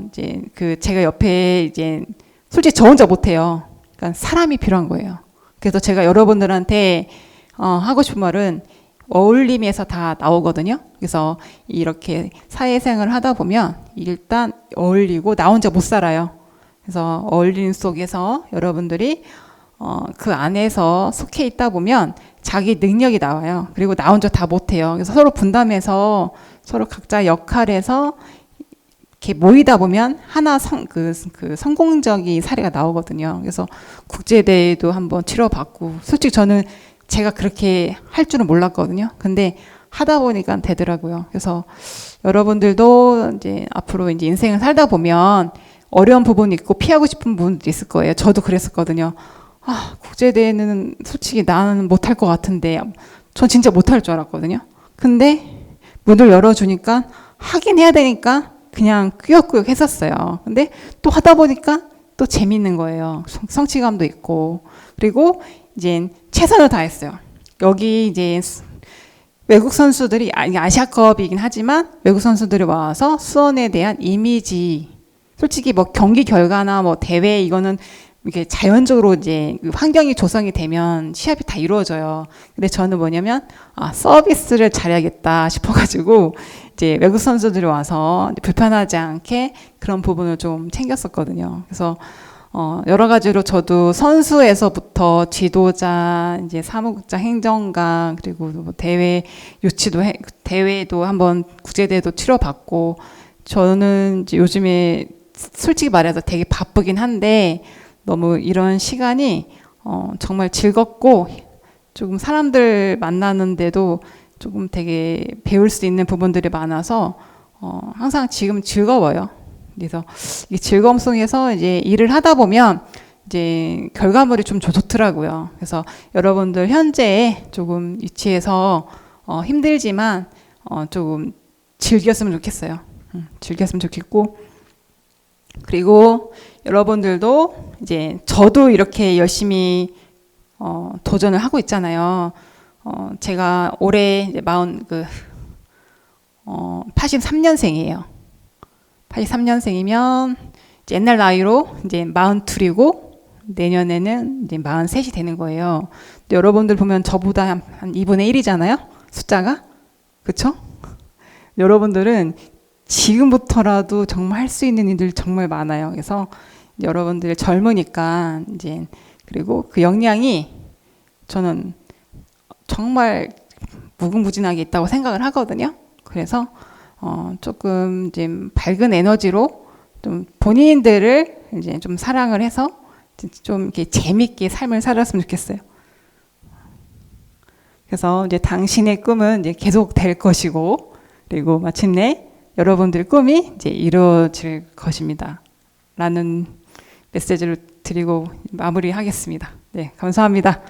이제 그 제가 옆에 이제 솔직히 저 혼자 못해요. 그러니까 사람이 필요한 거예요. 그래서 제가 여러분들한테 하고 싶은 말은 어울림에서 다 나오거든요. 그래서 이렇게 사회생활을 하다 보면 일단 어울리고 나 혼자 못 살아요. 그래서 어울림 속에서 여러분들이 그 안에서 속해 있다 보면 자기 능력이 나와요. 그리고 나 혼자 다 못해요. 그래서 서로 분담해서 서로 각자 역할에서 이렇게 모이다 보면 하나 그 성공적인 사례가 나오거든요. 그래서 국제대회도 한번 치러봤고, 솔직히 저는 제가 그렇게 할 줄은 몰랐거든요. 근데 하다 보니까 되더라고요. 그래서 여러분들도 이제 앞으로 이제 인생을 살다 보면 어려운 부분이 있고 피하고 싶은 부분도 있을 거예요. 저도 그랬었거든요. 국제대회는 솔직히 나는 못할 것 같은데, 전 진짜 못할 줄 알았거든요. 근데 문을 열어주니까 하긴 해야 되니까 그냥 꾸역꾸역 했었어요. 근데 또 하다 보니까 또 재밌는 거예요. 성취감도 있고. 그리고 이제 최선을 다했어요. 여기 이제 외국 선수들이 아시아컵이긴 하지만 외국 선수들이 와서 수원에 대한 이미지, 솔직히 뭐 경기 결과나 뭐 대회 이거는 이게 자연적으로 이제 환경이 조성이 되면 시합이 다 이루어져요. 근데 저는 뭐냐면 서비스를 잘해야겠다 싶어가지고 이제 외국 선수들이 와서 불편하지 않게 그런 부분을 좀 챙겼었거든요. 그래서 여러 가지로 저도 선수에서부터 지도자, 이제 사무국장, 행정관, 그리고 뭐 대회 유치도 대회도 한번 국제대회도 치러봤고, 저는 이제 요즘에 솔직히 말해서 되게 바쁘긴 한데 너무 이런 시간이 정말 즐겁고 조금 사람들 만나는데도 조금 되게 배울 수 있는 부분들이 많아서 항상 지금 즐거워요. 그래서 이 즐거움 속에서 이제 일을 하다 보면 이제 결과물이 좀 좋더라고요. 그래서 여러분들 현재 조금 위치에서 힘들지만 조금 즐겼으면 좋겠어요. 즐겼으면 좋겠고, 그리고 여러분들도 이제 저도 이렇게 열심히 도전을 하고 있잖아요. 제가 올해 이제 83년생이에요. 83년생이면 옛날 나이로 이제 42이고 내년에는 이제 43이 되는 거예요. 근데 여러분들 보면 저보다 한 2분의 1이잖아요. 숫자가. 그쵸? 여러분들은 지금부터라도 정말 할 수 있는 일들 정말 많아요. 그래서 여러분들 젊으니까 이제 그리고 그 역량이 저는 정말 무궁무진하게 있다고 생각을 하거든요. 그래서 조금 이제 밝은 에너지로 좀 본인들을 이제 좀 사랑을 해서 좀 이렇게 재밌게 삶을 살았으면 좋겠어요. 그래서 이제 당신의 꿈은 이제 계속 될 것이고, 그리고 마침내 여러분들의 꿈이 이제 이루어질 것입니다. 라는 메시지를 드리고 마무리하겠습니다. 네, 감사합니다.